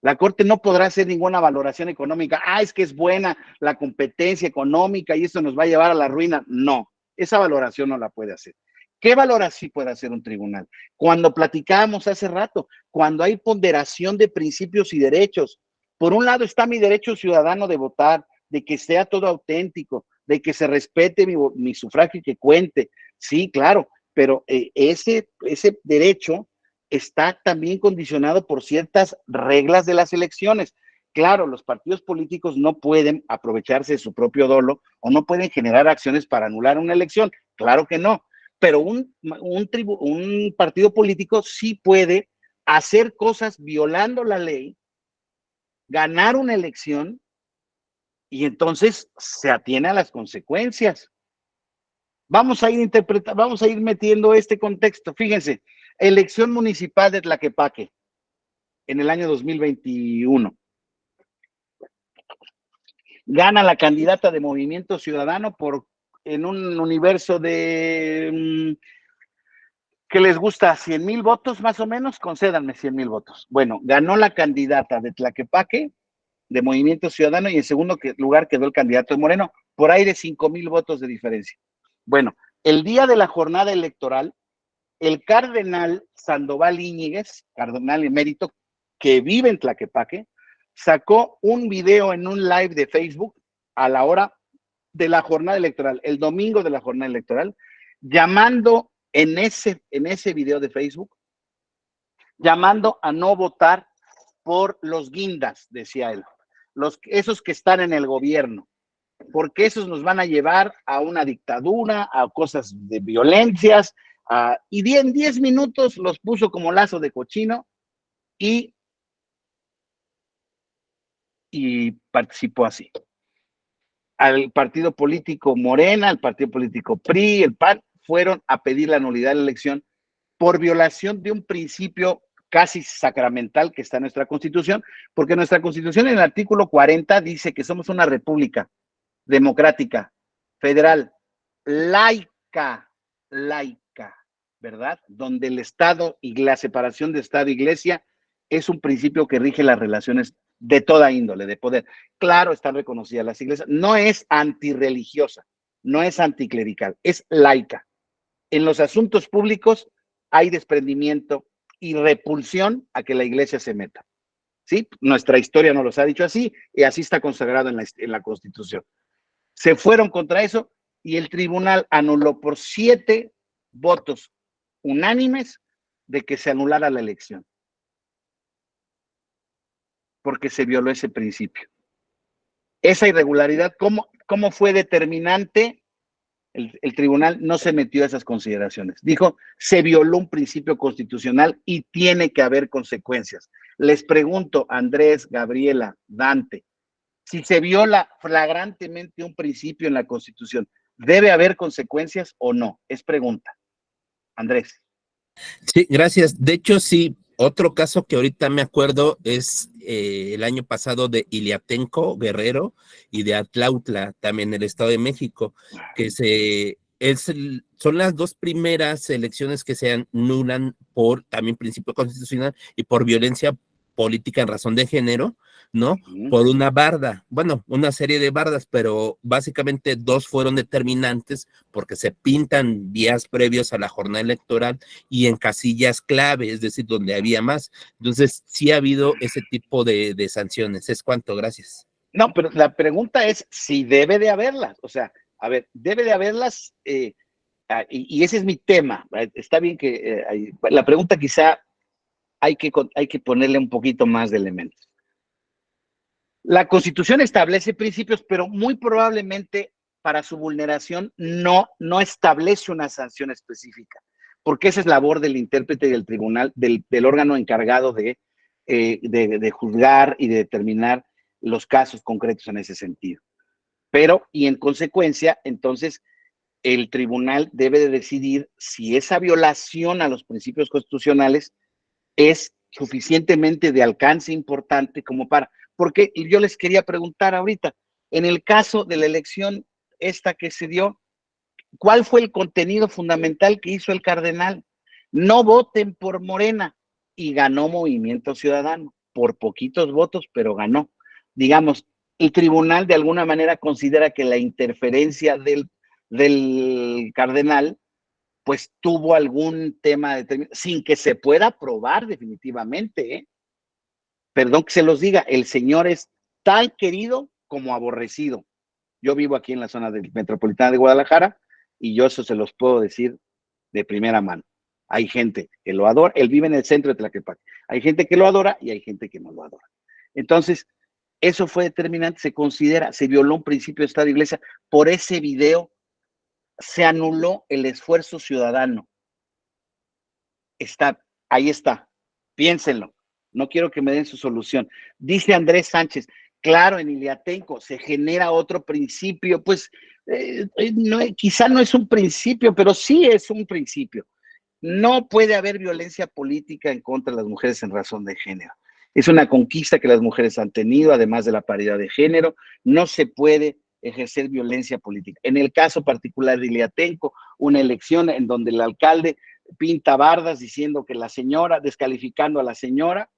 La Corte no podrá hacer ninguna valoración económica. Es que es buena la competencia económica y esto nos va a llevar a la ruina. No, esa valoración no la puede hacer. ¿Qué valoración puede hacer un tribunal? Cuando platicábamos hace rato, cuando hay ponderación de principios y derechos. Por un lado está mi derecho ciudadano de votar, de que sea todo auténtico, de que se respete mi sufragio y que cuente. Sí, claro, pero ese derecho está también condicionado por ciertas reglas de las elecciones. Claro, los partidos políticos no pueden aprovecharse de su propio dolo o no pueden generar acciones para anular una elección. Claro que no, pero un partido político sí puede hacer cosas violando la ley, ganar una elección y entonces se atiene a las consecuencias. Vamos a ir metiendo este contexto. Fíjense, elección municipal de Tlaquepaque en el año 2021. Gana la candidata de Movimiento Ciudadano en un universo de ¿Qué les gusta? ¿100,000 votos más o menos? Concédanme 100,000 votos. Bueno, ganó la candidata de Tlaquepaque, de Movimiento Ciudadano, y en segundo lugar quedó el candidato de Moreno, por ahí de 5,000 votos de diferencia. Bueno, el día de la jornada electoral, el cardenal Sandoval Íñiguez, cardenal emérito, que vive en Tlaquepaque, sacó un video en un live de Facebook a la hora de la jornada electoral, el domingo de la jornada electoral, llamando en ese video de Facebook, llamando a no votar por los guindas, decía él, esos que están en el gobierno, porque esos nos van a llevar a una dictadura, a cosas de violencias, y en 10 minutos los puso como lazo de cochino y participó así. Al partido político Morena, al partido político PRI, el PAN, fueron a pedir la nulidad de la elección por violación de un principio casi sacramental que está en nuestra Constitución, porque nuestra Constitución en el artículo 40 dice que somos una república democrática, federal, laica, ¿verdad? Donde el Estado y la separación de Estado e Iglesia es un principio que rige las relaciones de toda índole, de poder. Claro, están reconocidas las iglesias, no es antirreligiosa, no es anticlerical, es laica. En los asuntos públicos hay desprendimiento y repulsión a que la iglesia se meta. ¿Sí? Nuestra historia nos los ha dicho así, y así está consagrado en la Constitución. Se fueron contra eso y el tribunal anuló por 7 votos unánimes de que se anulara la elección, porque se violó ese principio. Esa irregularidad, ¿cómo fue determinante? El tribunal no se metió a esas consideraciones. Dijo, se violó un principio constitucional y tiene que haber consecuencias. Les pregunto, Andrés, Gabriela, Dante, si se viola flagrantemente un principio en la Constitución, ¿debe haber consecuencias o no? Es pregunta. Andrés. Sí, gracias. De hecho, sí, otro caso que ahorita me acuerdo es el año pasado de Iliatenco, Guerrero, y de Atlautla, también en el Estado de México, que son las 2 primeras elecciones que se anulan por también principio constitucional y por violencia política en razón de género, ¿no? Por una barda, bueno, una serie de bardas, pero básicamente 2 fueron determinantes porque se pintan días previos a la jornada electoral y en casillas clave, es decir, donde había más. Entonces, sí ha habido ese tipo de sanciones. ¿Es cuánto? Gracias. No, pero la pregunta es si debe de haberlas. O sea, a ver, debe de haberlas, y ese es mi tema. Está bien que la pregunta quizá hay que ponerle un poquito más de elementos. La Constitución establece principios, pero muy probablemente para su vulneración no establece una sanción específica, porque esa es labor del intérprete y del tribunal, del órgano encargado de juzgar y de determinar los casos concretos en ese sentido. Pero, y en consecuencia, entonces, el tribunal debe de decidir si esa violación a los principios constitucionales es suficientemente de alcance importante como para, porque yo les quería preguntar ahorita, en el caso de la elección esta que se dio, ¿cuál fue el contenido fundamental que hizo el cardenal? No voten por Morena, y ganó Movimiento Ciudadano, por poquitos votos, pero ganó. Digamos, el tribunal de alguna manera considera que la interferencia del cardenal pues tuvo algún tema determinado, sin que se pueda probar definitivamente, ¿eh? Perdón que se los diga, el señor es tan querido como aborrecido. Yo vivo aquí en la zona metropolitana de Guadalajara y yo eso se los puedo decir de primera mano. Hay gente que lo adora, él vive en el centro de Tlaquepaque. Hay gente que lo adora y hay gente que no lo adora. Entonces, eso fue determinante, se violó un principio de Estado de Iglesia por ese video. Se anuló el esfuerzo ciudadano. Ahí está, piénsenlo, no quiero que me den su solución. Dice Andrés Sánchez, claro, en Iliatenco se genera otro principio, pues quizá no es un principio, pero sí es un principio. No puede haber violencia política en contra de las mujeres en razón de género. Es una conquista que las mujeres han tenido, además de la paridad de género. No se puede ejercer violencia política. En el caso particular de Iliatenco, una elección en donde el alcalde pinta bardas diciendo que la señora, descalificando a la señora,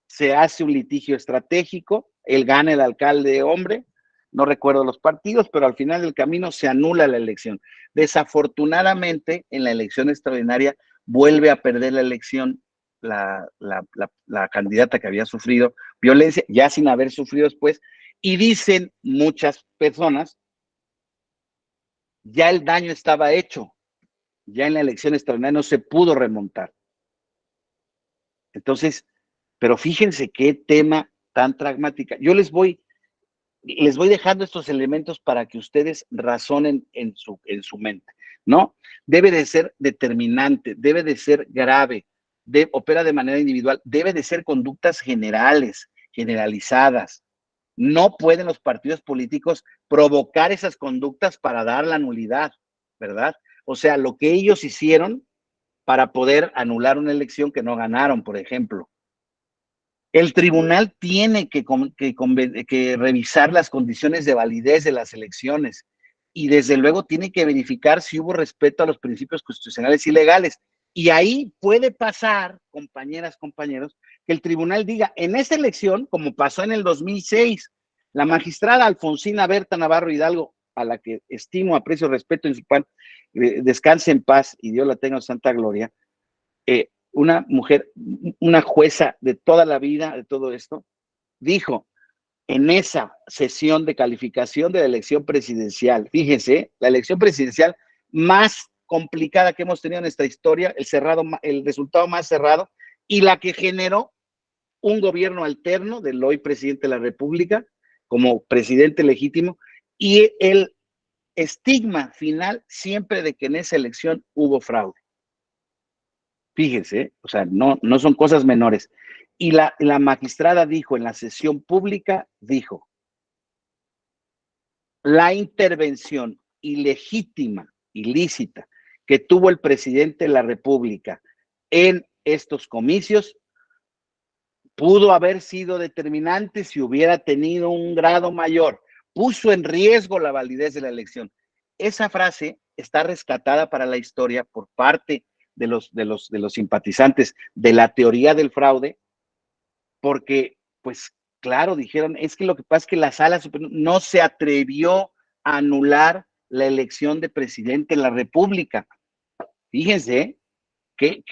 se hace un litigio estratégico, él gana el alcalde hombre, no recuerdo los partidos, pero al final del camino se anula la elección. Desafortunadamente, en la elección extraordinaria, vuelve a perder la elección la candidata que había sufrido violencia, ya sin haber sufrido después, y dicen muchas personas, ya el daño estaba hecho, ya en la elección extraordinaria no se pudo remontar. Entonces, pero fíjense qué tema tan pragmática. Yo les voy dejando estos elementos para que ustedes razonen en su mente, ¿no? Debe de ser determinante, debe de ser grave, opera de manera individual, debe de ser conductas generales, generalizadas. No pueden los partidos políticos provocar esas conductas para dar la nulidad, ¿verdad? O sea, lo que ellos hicieron para poder anular una elección que no ganaron, por ejemplo. El tribunal tiene que revisar las condiciones de validez de las elecciones y desde luego tiene que verificar si hubo respeto a los principios constitucionales y legales. Y ahí puede pasar, compañeras, compañeros, que el tribunal diga, en esta elección, como pasó en el 2006, la magistrada Alfonsina Berta Navarro Hidalgo, a la que estimo, aprecio, respeto en su pan, descanse en paz y Dios la tenga en santa gloria, una mujer, una jueza de toda la vida, de todo esto, dijo en esa sesión de calificación de la elección presidencial, fíjense, la elección presidencial más complicada que hemos tenido en esta historia, el resultado más cerrado, y la que generó un gobierno alterno del hoy presidente de la República, como presidente legítimo, y el estigma final siempre de que en esa elección hubo fraude. Fíjense, o sea, no son cosas menores. Y la magistrada dijo en la sesión pública, dijo, la intervención ilegítima, ilícita, que tuvo el presidente de la República en estos comicios, pudo haber sido determinante si hubiera tenido un grado mayor, puso en riesgo la validez de la elección. Esa frase está rescatada para la historia por parte de los simpatizantes de la teoría del fraude, porque, pues, claro, dijeron, es que lo que pasa es que la Sala Superior no se atrevió a anular la elección de presidente de la República. Fíjense, qué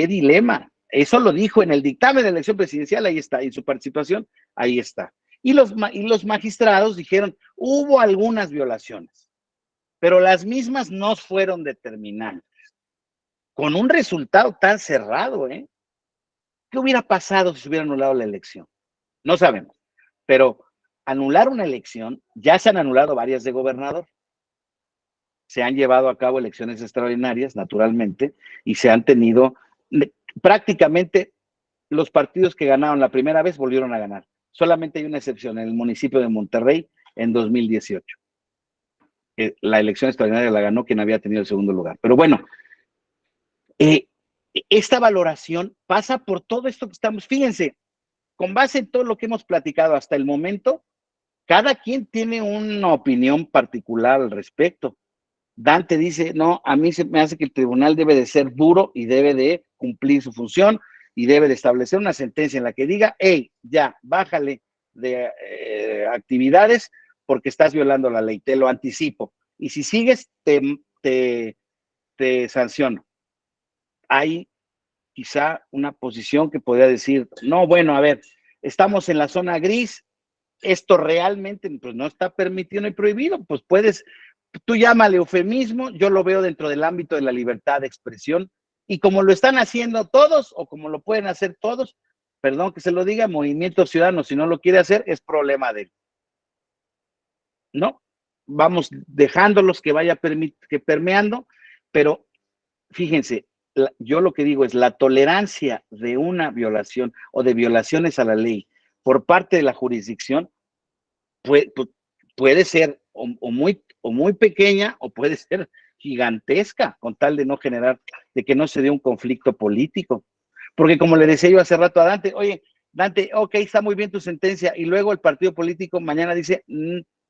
dilema. Eso lo dijo en el dictamen de la elección presidencial, ahí está, en su participación, ahí está. Y los magistrados dijeron, hubo algunas violaciones, pero las mismas no fueron determinantes. Con un resultado tan cerrado, ¿eh? ¿Qué hubiera pasado si se hubiera anulado la elección? No sabemos, pero anular una elección, ya se han anulado varias de gobernador. Se han llevado a cabo elecciones extraordinarias, naturalmente, y se han tenido, prácticamente los partidos que ganaron la primera vez volvieron a ganar. Solamente hay una excepción, en el municipio de Monterrey, en 2018. La elección extraordinaria la ganó quien había tenido el segundo lugar. Pero bueno, esta valoración pasa por todo esto que estamos, fíjense, con base en todo lo que hemos platicado hasta el momento, cada quien tiene una opinión particular al respecto. Dante dice, no, a mí se me hace que el tribunal debe de ser duro y debe de cumplir su función y debe de establecer una sentencia en la que diga, hey, ya, bájale de actividades porque estás violando la ley, te lo anticipo. Y si sigues, te sanciono. Hay quizá una posición que podría decir, no, bueno, a ver, estamos en la zona gris, esto realmente pues, no está permitido ni prohibido, pues puedes, tú llámale eufemismo, yo lo veo dentro del ámbito de la libertad de expresión, y como lo están haciendo todos, o como lo pueden hacer todos, perdón que se lo diga, Movimiento Ciudadano, si no lo quiere hacer, es problema de él. ¿No? Vamos dejándolos que vaya permeando, pero fíjense, yo lo que digo es la tolerancia de una violación o de violaciones a la ley por parte de la jurisdicción puede ser o muy pequeña o puede ser gigantesca con tal de no generar, de que no se dé un conflicto político. Porque como le decía yo hace rato a Dante, oye, Dante, ok, está muy bien tu sentencia y luego el partido político mañana dice,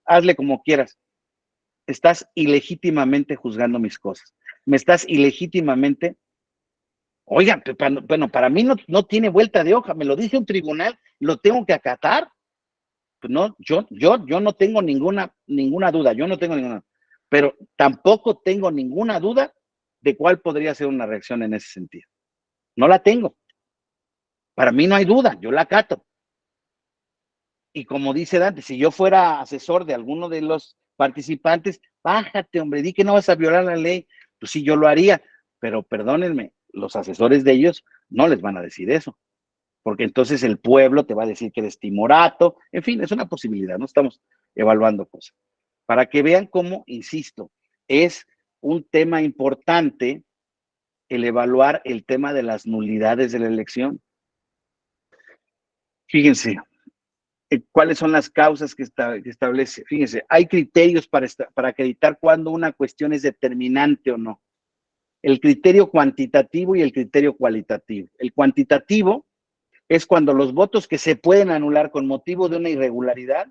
hazle como quieras. Estás ilegítimamente juzgando mis cosas. me estás ilegítimamente. Oiga, bueno, para mí no tiene vuelta de hoja, me lo dice un tribunal, lo tengo que acatar. Pues no, yo no tengo ninguna duda, yo no tengo ninguna, pero tampoco tengo ninguna duda de cuál podría ser una reacción en ese sentido. No la tengo. Para mí no hay duda, yo la acato. Y como dice Dante, si yo fuera asesor de alguno de los participantes, bájate, hombre, di que no vas a violar la ley. Pues sí, yo lo haría, pero perdónenme, los asesores de ellos no les van a decir eso, porque entonces el pueblo te va a decir que eres timorato. En fin, es una posibilidad, no estamos evaluando cosas. Para que vean cómo, insisto, es un tema importante el evaluar el tema de las nulidades de la elección. Fíjense, ¿cuáles son las causas que establece? Fíjense, hay criterios para acreditar cuándo una cuestión es determinante o no. El criterio cuantitativo y el criterio cualitativo. El cuantitativo es cuando los votos que se pueden anular con motivo de una irregularidad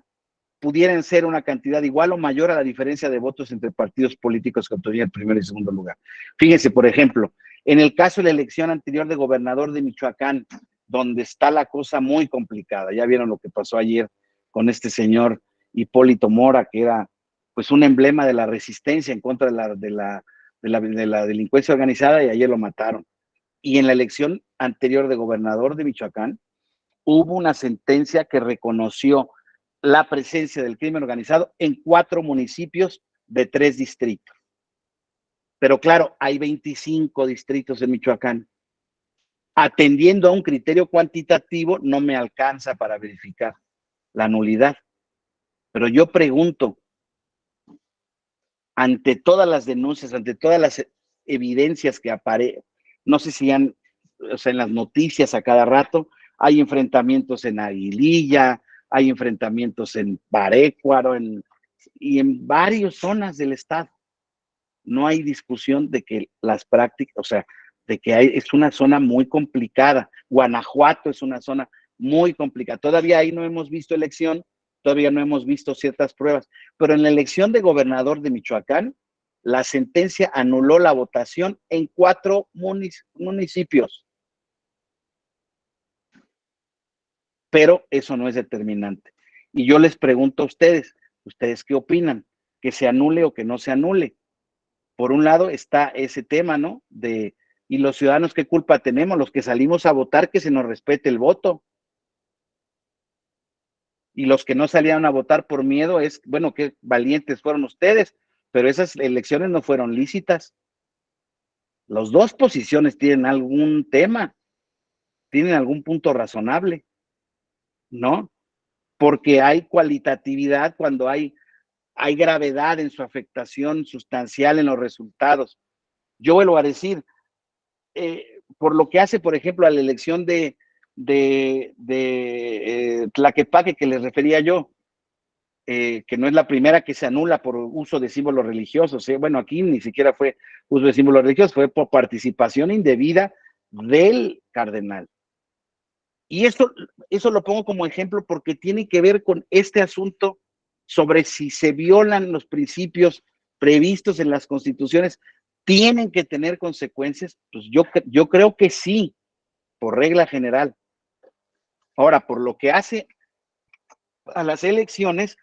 pudieran ser una cantidad igual o mayor a la diferencia de votos entre partidos políticos que obtenían el primer y segundo lugar. Fíjense, por ejemplo, en el caso de la elección anterior de gobernador de Michoacán, donde está la cosa muy complicada. Ya vieron lo que pasó ayer con este señor Hipólito Mora, que era pues un emblema de la resistencia en contra de la delincuencia organizada, y ayer lo mataron. Y en la elección anterior de gobernador de Michoacán, hubo una sentencia que reconoció la presencia del crimen organizado en 4 municipios de 3 distritos. Pero claro, hay 25 distritos en Michoacán. Atendiendo a un criterio cuantitativo, no me alcanza para verificar la nulidad. Pero yo pregunto, ante todas las denuncias, ante todas las evidencias que aparecen, no sé si en las noticias a cada rato, hay enfrentamientos en Aguililla, hay enfrentamientos en Parécuaro, y en varias zonas del estado. No hay discusión de que las prácticas, de que es una zona muy complicada. Guanajuato es una zona muy complicada. Todavía ahí no hemos visto elección, todavía no hemos visto ciertas pruebas, pero en la elección de gobernador de Michoacán, la sentencia anuló la votación en 4 municipios. Pero eso no es determinante. Y yo les pregunto a ustedes qué opinan, que se anule o que no se anule. Por un lado está ese tema, ¿no? ¿Y los ciudadanos qué culpa tenemos? Los que salimos a votar, que se nos respete el voto. Y los que no salieron a votar por miedo, bueno, qué valientes fueron ustedes, pero esas elecciones no fueron lícitas. Las 2 posiciones tienen algún tema, tienen algún punto razonable, ¿no? Porque hay cualitatividad cuando hay gravedad en su afectación sustancial en los resultados. Yo vuelvo a decir, por lo que hace, por ejemplo, a la elección de Tlaquepaque, que les refería yo, que no es la primera que se anula por uso de símbolos religiosos. Bueno, aquí ni siquiera fue uso de símbolos religiosos, fue por participación indebida del cardenal. Y eso lo pongo como ejemplo porque tiene que ver con este asunto sobre si se violan los principios previstos en las constituciones, ¿tienen que tener consecuencias? Pues yo creo que sí, por regla general. Ahora, por lo que hace a las elecciones,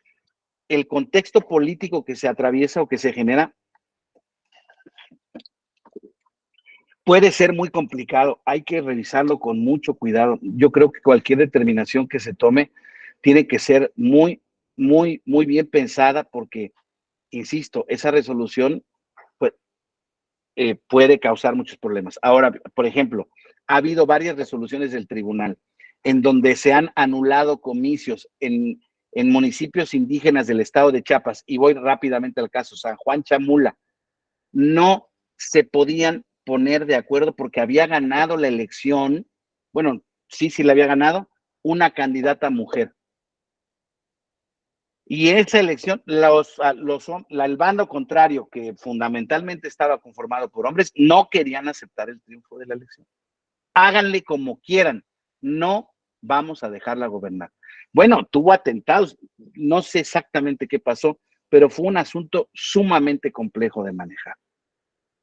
el contexto político que se atraviesa o que se genera puede ser muy complicado. Hay que revisarlo con mucho cuidado. Yo creo que cualquier determinación que se tome tiene que ser muy, muy, muy bien pensada porque, insisto, esa resolución puede causar muchos problemas. Ahora, por ejemplo, ha habido varias resoluciones del tribunal en donde se han anulado comicios en municipios indígenas del estado de Chiapas, y voy rápidamente al caso, San Juan Chamula. No se podían poner de acuerdo porque había ganado la elección, bueno, sí la había ganado, una candidata mujer. Y en esa elección, el bando contrario, que fundamentalmente estaba conformado por hombres, no querían aceptar el triunfo de la elección. Háganle como quieran, no vamos a dejarla gobernar. Bueno, tuvo atentados, no sé exactamente qué pasó, pero fue un asunto sumamente complejo de manejar.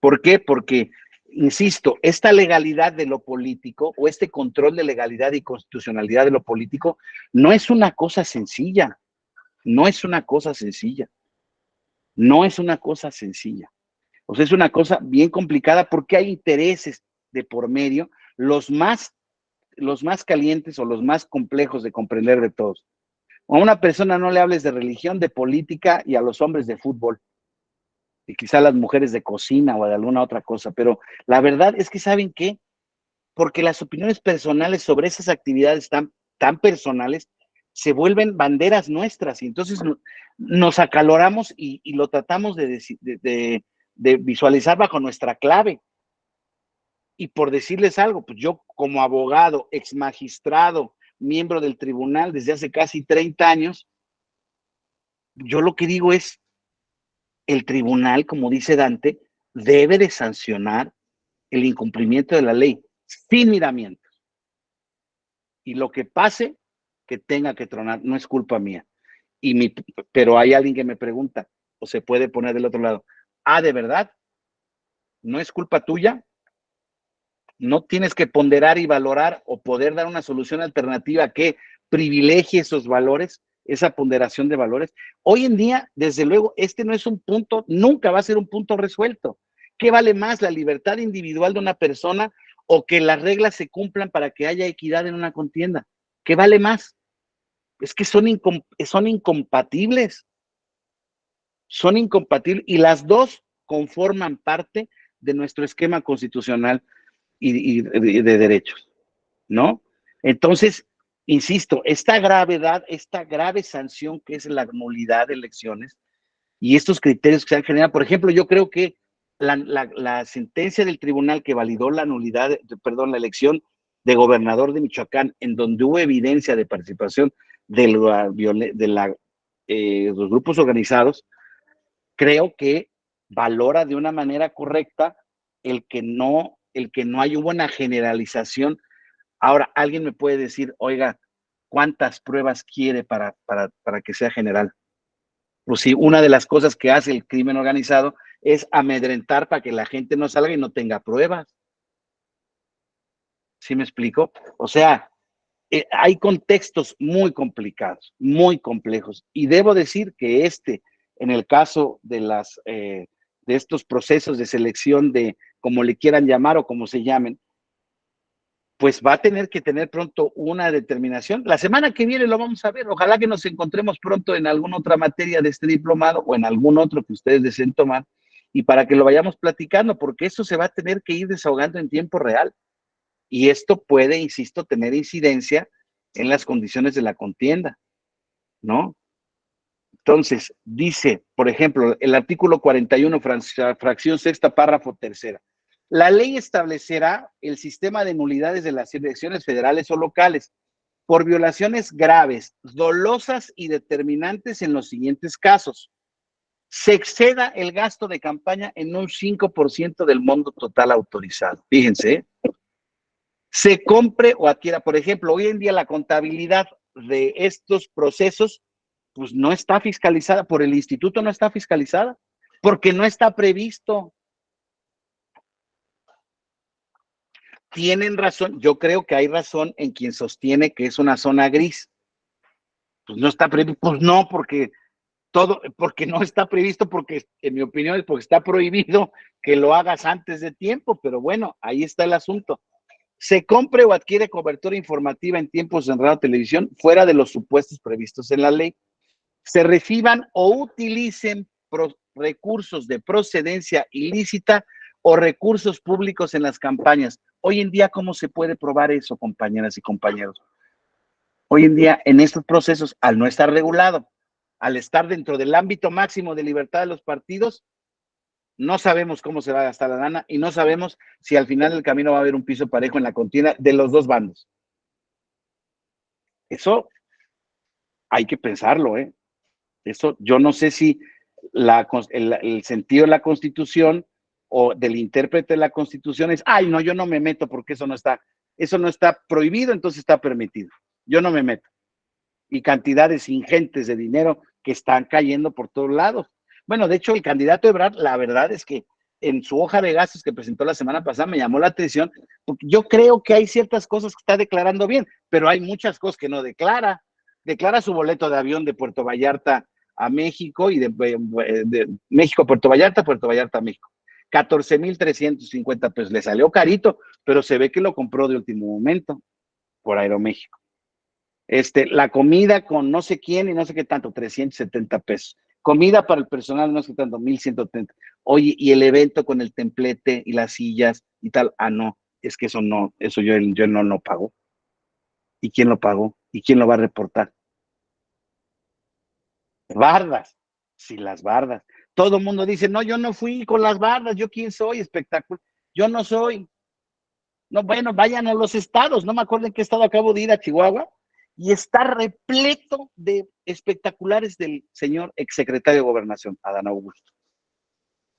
¿Por qué? Porque, insisto, esta legalidad de lo político o este control de legalidad y constitucionalidad de lo político no es una cosa sencilla, no es una cosa sencilla, no es una cosa sencilla. O sea, es una cosa bien complicada porque hay intereses de por medio, los más calientes o los más complejos de comprender de todos. A una persona no le hables de religión, de política y a los hombres de fútbol. Y quizá a las mujeres de cocina o de alguna otra cosa. Pero la verdad es que ¿saben qué? Porque las opiniones personales sobre esas actividades tan personales se vuelven banderas nuestras y entonces nos acaloramos y lo tratamos de visualizar bajo nuestra clave. Y por decirles algo, pues yo como abogado, ex magistrado, miembro del tribunal desde hace casi 30 años, yo lo que digo es, el tribunal, como dice Dante, debe de sancionar el incumplimiento de la ley sin miramientos. Y lo que pase, que tenga que tronar, no es culpa mía. Pero hay alguien que me pregunta, o se puede poner del otro lado, ¿de verdad? ¿No es culpa tuya? ¿No tienes que ponderar y valorar o poder dar una solución alternativa que privilegie esos valores, esa ponderación de valores? Hoy en día, desde luego, este no es un punto, nunca va a ser un punto resuelto. ¿Qué vale más, la libertad individual de una persona o que las reglas se cumplan para que haya equidad en una contienda? ¿Qué vale más? Es que son incompatibles. Son incompatibles y las dos conforman parte de nuestro esquema constitucional y de derechos, ¿no? Entonces, insisto, esta grave sanción que es la nulidad de elecciones y estos criterios que se han generado, por ejemplo, yo creo que la sentencia del tribunal que validó la nulidad, la elección de gobernador de Michoacán, en donde hubo evidencia de participación de los grupos organizados, creo que valora de una manera correcta el que no hay una generalización. Ahora, alguien me puede decir, oiga, ¿cuántas pruebas quiere para que sea general? Pues sí, una de las cosas que hace el crimen organizado es amedrentar para que la gente no salga y no tenga pruebas. ¿Sí me explico? O sea, hay contextos muy complicados, muy complejos, y debo decir que en el caso de estos procesos de selección de, como le quieran llamar o como se llamen, pues va a tener que tener pronto una determinación. La semana que viene lo vamos a ver. Ojalá que nos encontremos pronto en alguna otra materia de este diplomado o en algún otro que ustedes deseen tomar y para que lo vayamos platicando, porque eso se va a tener que ir desahogando en tiempo real. Y esto puede, insisto, tener incidencia en las condiciones de la contienda, ¿no? Entonces, dice, por ejemplo, el artículo 41, fracción sexta, párrafo tercera. La ley establecerá el sistema de nulidades de las elecciones federales o locales por violaciones graves, dolosas y determinantes en los siguientes casos. Se exceda el gasto de campaña en un 5% del monto total autorizado. Fíjense, se compre o adquiera, por ejemplo, hoy en día la contabilidad de estos procesos pues no está fiscalizada, por el instituto no está fiscalizada, porque no está previsto. Tienen razón, yo creo que hay razón en quien sostiene que es una zona gris. Pues no está previsto, pues no, porque no está previsto, porque en mi opinión es porque está prohibido que lo hagas antes de tiempo, pero bueno, ahí está el asunto. Se compre o adquiere cobertura informativa en tiempos en radio y televisión fuera de los supuestos previstos en la ley. Se reciban o utilicen recursos de procedencia ilícita o recursos públicos en las campañas. Hoy en día, ¿cómo se puede probar eso, compañeras y compañeros? Hoy en día, en estos procesos, al no estar regulado, al estar dentro del ámbito máximo de libertad de los partidos, no sabemos cómo se va a gastar la lana y no sabemos si al final del camino va a haber un piso parejo en la contienda de los dos bandos. Eso hay que pensarlo, ¿eh? Eso yo no sé si el sentido de la Constitución o del intérprete de la Constitución es, ay, no, yo no me meto porque eso no está prohibido, entonces está permitido. Yo no me meto. Y cantidades ingentes de dinero que están cayendo por todos lados. Bueno, de hecho, el candidato Ebrard, la verdad es que en su hoja de gastos que presentó la semana pasada me llamó la atención, porque yo creo que hay ciertas cosas que está declarando bien, pero hay muchas cosas que no declara. Declara su boleto de avión de Puerto Vallarta a México y de México a Puerto Vallarta a México. 14,350 pesos. Le salió carito, pero se ve que lo compró de último momento por Aeroméxico. La comida con no sé quién y no sé qué tanto, 370 pesos. Comida para el personal, no sé qué tanto, 1,130. Oye, y el evento con el templete y las sillas y tal. Ah, no, es que eso no, eso yo no lo pago. ¿Y quién lo pagó? ¿Y quién lo va a reportar? Bardas, sí, las bardas. Todo el mundo dice, no, yo no fui con las bardas, ¿yo quién soy? Espectáculo. Yo no soy. No, bueno, vayan a los estados, no me acuerdo en qué estado acabo de ir, a Chihuahua, y está repleto de espectaculares del señor exsecretario de Gobernación, Adán Augusto.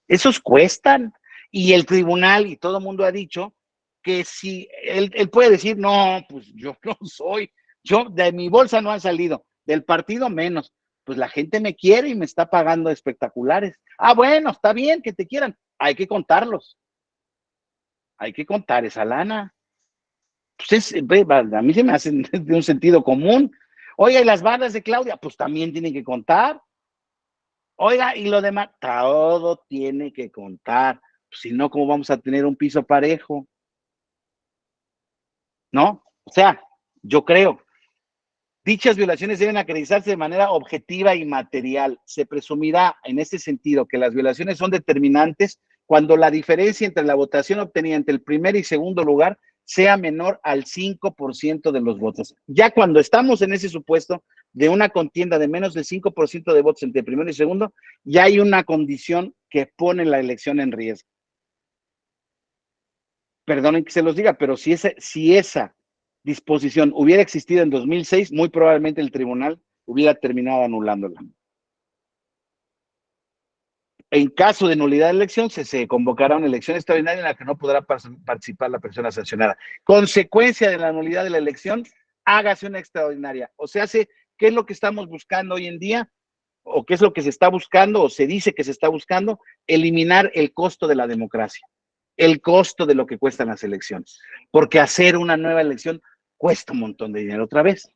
Esos cuestan, y el tribunal, y todo el mundo ha dicho, que si él puede decir, no, pues yo no soy, yo de mi bolsa no han salido, del partido menos, pues la gente me quiere y me está pagando espectaculares. Ah, bueno, está bien que te quieran, hay que contarlos. Hay que contar esa lana. Pues a mí se me hace de un sentido común. Oiga, y las barras de Claudia, pues también tienen que contar. Oiga, y lo demás, todo tiene que contar. Pues, si no, ¿cómo vamos a tener un piso parejo? ¿No? O sea, yo creo, dichas violaciones deben acreditarse de manera objetiva y material. Se presumirá en este sentido que las violaciones son determinantes cuando la diferencia entre la votación obtenida entre el primer y segundo lugar sea menor al 5% de los votos. Ya cuando estamos en ese supuesto de una contienda de menos del 5% de votos entre primero y segundo, ya hay una condición que pone la elección en riesgo. Perdonen que se los diga, pero si esa disposición hubiera existido en 2006, muy probablemente el tribunal hubiera terminado anulándola. En caso de nulidad de elección, se convocará una elección extraordinaria en la que no podrá participar la persona sancionada. Consecuencia de la nulidad de la elección, hágase una extraordinaria. O sea, ¿qué es lo que estamos buscando hoy en día? ¿O qué es lo que se está buscando? ¿O se dice que se está buscando? Eliminar el costo de la democracia, el costo de lo que cuestan las elecciones. Porque hacer una nueva elección cuesta un montón de dinero otra vez.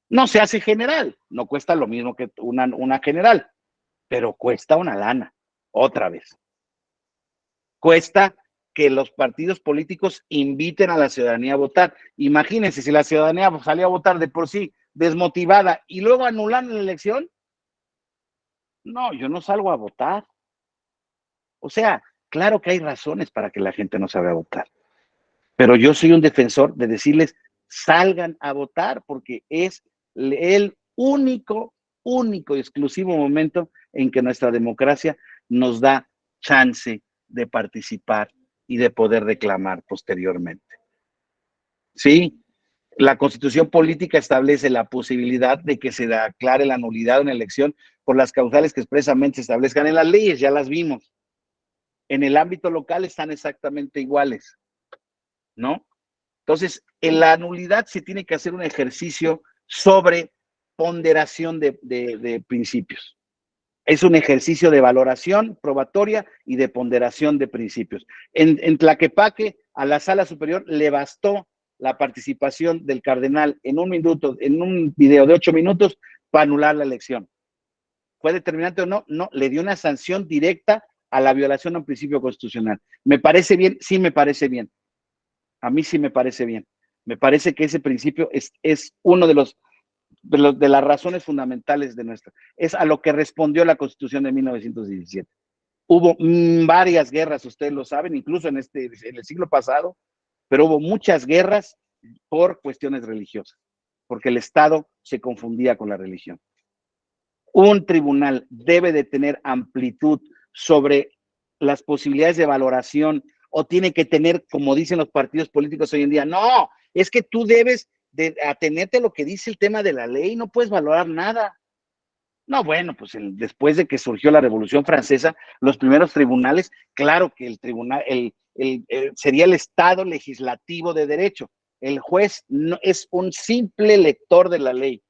No se hace general, no cuesta lo mismo que una general, pero cuesta una lana. Otra vez. Cuesta que los partidos políticos inviten a la ciudadanía a votar. Imagínense si la ciudadanía salía a votar de por sí desmotivada y luego anulan la elección. No, yo no salgo a votar. O sea, claro que hay razones para que la gente no salga a votar. Pero yo soy un defensor de decirles, salgan a votar, porque es el único y exclusivo momento en que nuestra democracia nos da chance de participar y de poder reclamar posteriormente. Sí, la Constitución política establece la posibilidad de que se aclare la nulidad de una elección por las causales que expresamente se establezcan en las leyes, ya las vimos. En el ámbito local están exactamente iguales, ¿no? Entonces, en la nulidad se tiene que hacer un ejercicio sobre ponderación de principios. Es un ejercicio de valoración probatoria y de ponderación de principios. En Tlaquepaque, a la Sala Superior le bastó la participación del cardenal en un video de 8 minutos para anular la elección. ¿Fue determinante o no? No, le dio una sanción directa a la violación a un principio constitucional. ¿Me parece bien? Sí, me parece bien. A mí sí me parece bien. Me parece que ese principio es uno de las razones fundamentales de nuestra. Es a lo que respondió la Constitución de 1917. Hubo varias guerras, ustedes lo saben, incluso en el siglo pasado, pero hubo muchas guerras por cuestiones religiosas, porque el Estado se confundía con la religión. Un tribunal debe de tener amplitud sobre las posibilidades de valoración, o tiene que tener, como dicen los partidos políticos hoy en día, no, es que tú debes de atenerte a lo que dice el tema de la ley, no puedes valorar nada. No, bueno, pues después de que surgió la Revolución Francesa, los primeros tribunales, claro que el tribunal, sería el Estado legislativo de derecho. El juez no, es un simple lector de la ley.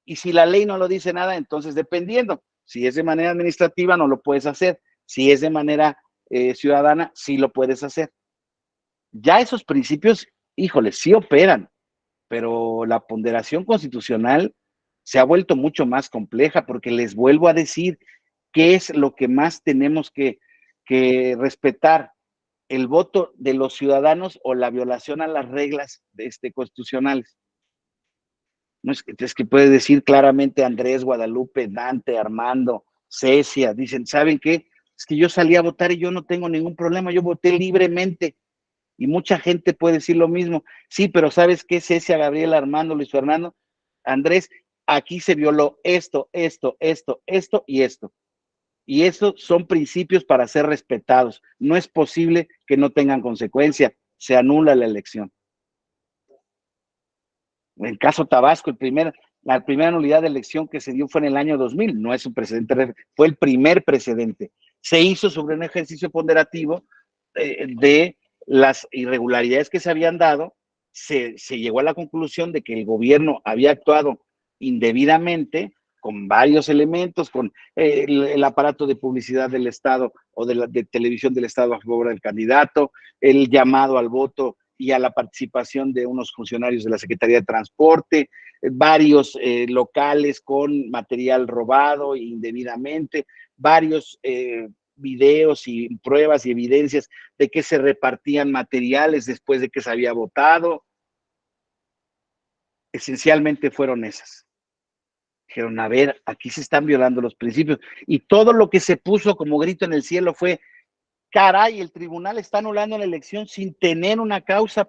Y si la ley no lo dice nada, entonces dependiendo, si es de manera administrativa no lo puedes hacer, si es de manera ciudadana, sí lo puedes hacer. Ya esos principios, híjole, sí operan, pero la ponderación constitucional se ha vuelto mucho más compleja, porque les vuelvo a decir, ¿qué es lo que más tenemos que respetar? ¿El voto de los ciudadanos o la violación a las reglas constitucionales? No es que puede decir claramente Andrés, Guadalupe, Dante, Armando, Cecia, dicen, ¿saben qué? Es que yo salí a votar y yo no tengo ningún problema, yo voté libremente. Y mucha gente puede decir lo mismo. Sí, pero ¿sabes qué? Cecia, Gabriel, Armando, Luis Fernando, Andrés, aquí se violó esto y esto. Y esos son principios para ser respetados. No es posible que no tengan consecuencia. Se anula la elección. En el caso Tabasco, la primera nulidad de elección que se dio fue en el año 2000. No es un precedente, fue el primer precedente. Se hizo sobre un ejercicio ponderativo de las irregularidades que se habían dado. Se llegó a la conclusión de que el gobierno había actuado indebidamente, con varios elementos, con el aparato de publicidad del Estado o de televisión del Estado a favor del candidato, el llamado al voto y a la participación de unos funcionarios de la Secretaría de Transporte, varios locales con material robado indebidamente, varios videos y pruebas y evidencias de que se repartían materiales después de que se había votado. Esencialmente fueron esas. Dijeron, a ver, aquí se están violando los principios. Y todo lo que se puso como grito en el cielo fue, caray, el tribunal está anulando la elección sin tener una causa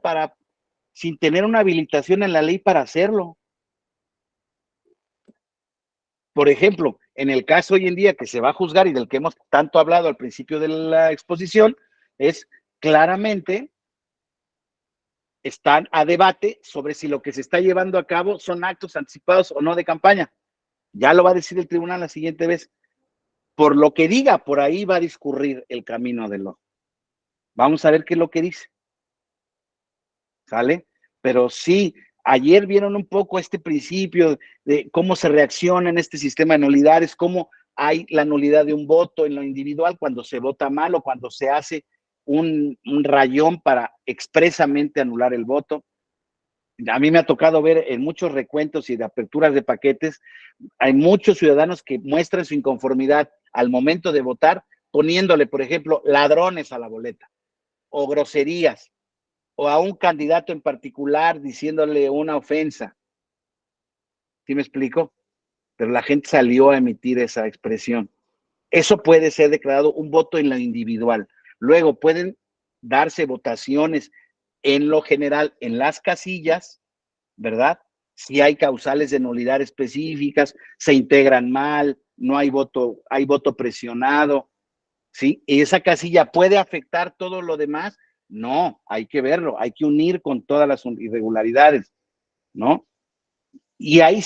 sin tener una habilitación en la ley para hacerlo. Por ejemplo, en el caso hoy en día que se va a juzgar y del que hemos tanto hablado al principio de la exposición, es claramente están a debate sobre si lo que se está llevando a cabo son actos anticipados o no de campaña. Ya lo va a decir el tribunal la siguiente vez. Por lo que diga, por ahí va a discurrir el camino de lo. Vamos a ver qué es lo que dice. ¿Sale? Pero sí, ayer vieron un poco este principio de cómo se reacciona en este sistema de nulidades, cómo hay la nulidad de un voto en lo individual cuando se vota mal o cuando se hace un rayón para expresamente anular el voto. A mí me ha tocado ver en muchos recuentos y de aperturas de paquetes, hay muchos ciudadanos que muestran su inconformidad al momento de votar, poniéndole, por ejemplo, ladrones a la boleta, o groserías, o a un candidato en particular diciéndole una ofensa. ¿Sí me explico? Pero la gente salió a emitir esa expresión. Eso puede ser declarado un voto en lo individual. Luego pueden darse votaciones en lo general en las casillas, ¿verdad? Si hay causales de nulidad específicas, se integran mal, no hay voto presionado, ¿sí? ¿Y esa casilla puede afectar todo lo demás? No, hay que verlo, hay que unir con todas las irregularidades, ¿no? Y hay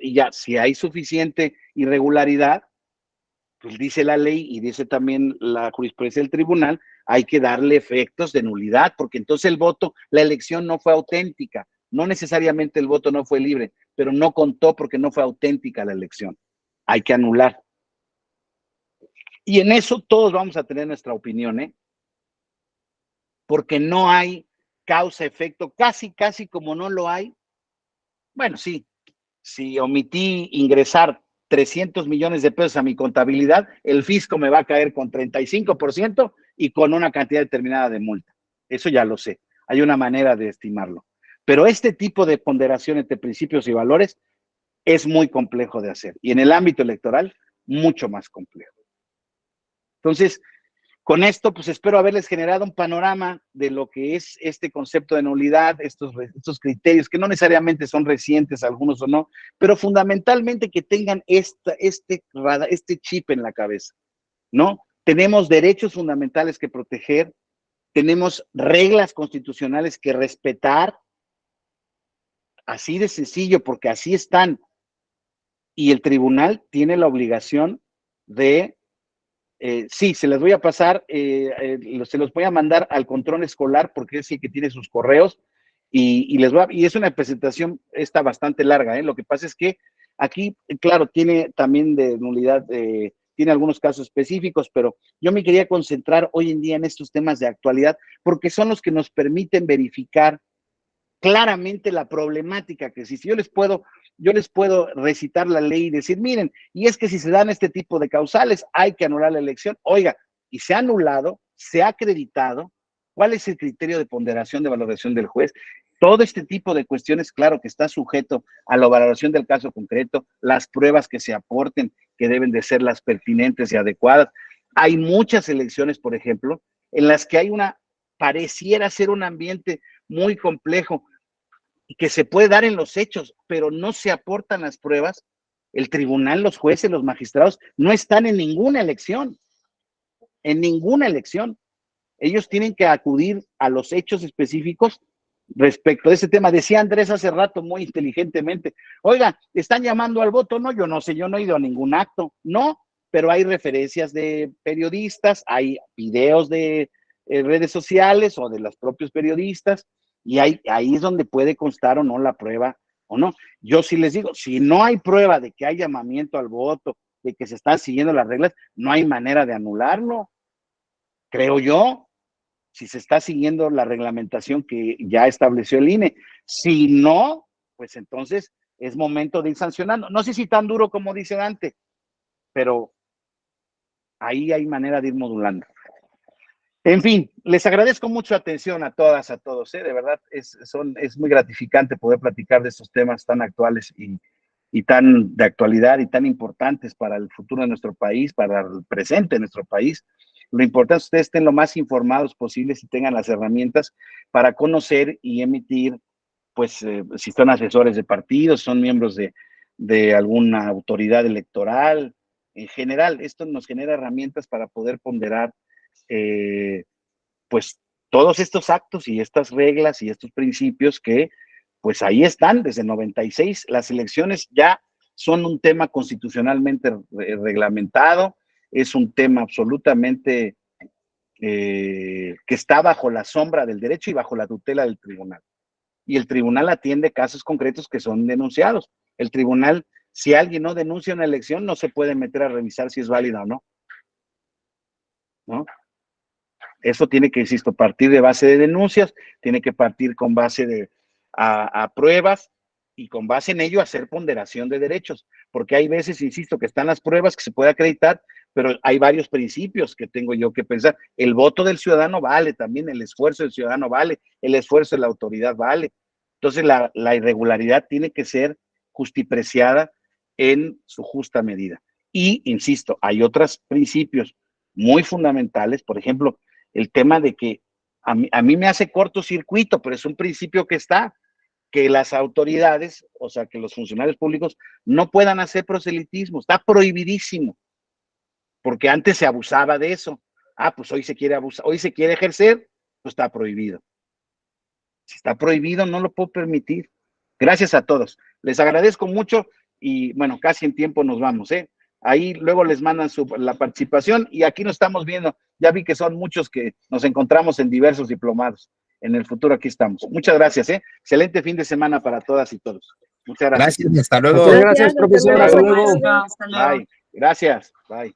y ya, si hay suficiente irregularidad, pues dice la ley y dice también la jurisprudencia del tribunal, hay que darle efectos de nulidad, porque entonces la elección no fue auténtica, no necesariamente el voto no fue libre, pero no contó porque no fue auténtica la elección. Hay que anular. Y en eso todos vamos a tener nuestra opinión, ¿eh? Porque no hay causa-efecto, casi como no lo hay. Bueno, sí, si omití ingresar 300 millones de pesos a mi contabilidad, el fisco me va a caer con 35% y con una cantidad determinada de multa. Eso ya lo sé. Hay una manera de estimarlo. Pero este tipo de ponderación entre principios y valores es muy complejo de hacer. Y en el ámbito electoral, mucho más complejo. Entonces, con esto, pues espero haberles generado un panorama de lo que es este concepto de nulidad, estos criterios que no necesariamente son recientes, algunos o no, pero fundamentalmente que tengan este chip en la cabeza, ¿no? Tenemos derechos fundamentales que proteger, tenemos reglas constitucionales que respetar, así de sencillo, porque así están. Y el tribunal tiene la obligación de sí, se les voy a pasar, se los voy a mandar al control escolar porque es el que tiene sus correos y es una presentación bastante larga, ¿eh? Lo que pasa es que aquí, claro, tiene también de nulidad, tiene algunos casos específicos, pero yo me quería concentrar hoy en día en estos temas de actualidad, porque son los que nos permiten verificar claramente la problemática que existe. Yo les puedo recitar la ley y decir, miren, y es que si se dan este tipo de causales, hay que anular la elección. Oiga, y se ha anulado, se ha acreditado, ¿cuál es el criterio de ponderación de valoración del juez? Todo este tipo de cuestiones, claro que está sujeto a la valoración del caso concreto, las pruebas que se aporten, que deben de ser las pertinentes y adecuadas. Hay muchas elecciones, por ejemplo, en las que pareciera ser un ambiente muy complejo y que se puede dar en los hechos, pero no se aportan las pruebas. El tribunal, los jueces, los magistrados no están en ninguna elección, en ninguna elección. Ellos tienen que acudir a los hechos específicos respecto a ese tema. Decía Andrés hace rato muy inteligentemente, oiga, ¿están llamando al voto? No, yo no sé, yo no he ido a ningún acto, no, pero hay referencias de periodistas, hay videos de redes sociales o de los propios periodistas, y ahí es donde puede constar o no la prueba o no. Yo sí les digo, si no hay prueba de que hay llamamiento al voto, de que se están siguiendo las reglas, no hay manera de anularlo, creo yo, si se está siguiendo la reglamentación que ya estableció el INE. Si no, pues entonces es momento de ir sancionando. No sé si tan duro como dice Dante, pero ahí hay manera de ir modulando. En fin, les agradezco mucho atención a todas, a todos, de verdad es muy gratificante poder platicar de estos temas tan actuales y tan de actualidad y tan importantes para el futuro de nuestro país, para el presente de nuestro país. Lo importante es que ustedes estén lo más informados posibles y tengan las herramientas para conocer y emitir, pues, si son asesores de partidos, son miembros de alguna autoridad electoral. En general, esto nos genera herramientas para poder ponderar pues todos estos actos y estas reglas y estos principios que pues ahí están desde el 96. Las elecciones ya son un tema constitucionalmente reglamentado, es un tema absolutamente que está bajo la sombra del derecho y bajo la tutela del tribunal. Y el tribunal atiende casos concretos que son denunciados. El tribunal, si alguien no denuncia una elección, no se puede meter a revisar si es válida o no. ¿No? Eso tiene que, insisto, partir de base de denuncias, tiene que partir con base a pruebas y con base en ello hacer ponderación de derechos, porque hay veces, insisto, que están las pruebas que se puede acreditar, pero hay varios principios que tengo yo que pensar. El voto del ciudadano vale también, el esfuerzo del ciudadano vale, el esfuerzo de la autoridad vale. Entonces la irregularidad tiene que ser justipreciada en su justa medida. Y, insisto, hay otros principios muy fundamentales, por ejemplo, el tema de que a mí me hace cortocircuito, pero es un principio que está, que las autoridades, o sea, que los funcionarios públicos no puedan hacer proselitismo, está prohibidísimo, porque antes se abusaba de eso. Pues hoy se quiere abusar, hoy se quiere ejercer, pues está prohibido. Si está prohibido, no lo puedo permitir. Gracias a todos. Les agradezco mucho y, bueno, casi en tiempo nos vamos, Ahí luego les mandan la participación y aquí nos estamos viendo. Ya vi que son muchos que nos encontramos en diversos diplomados. En el futuro aquí estamos. Muchas gracias, Excelente fin de semana para todas y todos. Muchas gracias. Gracias, hasta luego. Muchas gracias, profesor. Hasta luego. Bye. Gracias. Bye.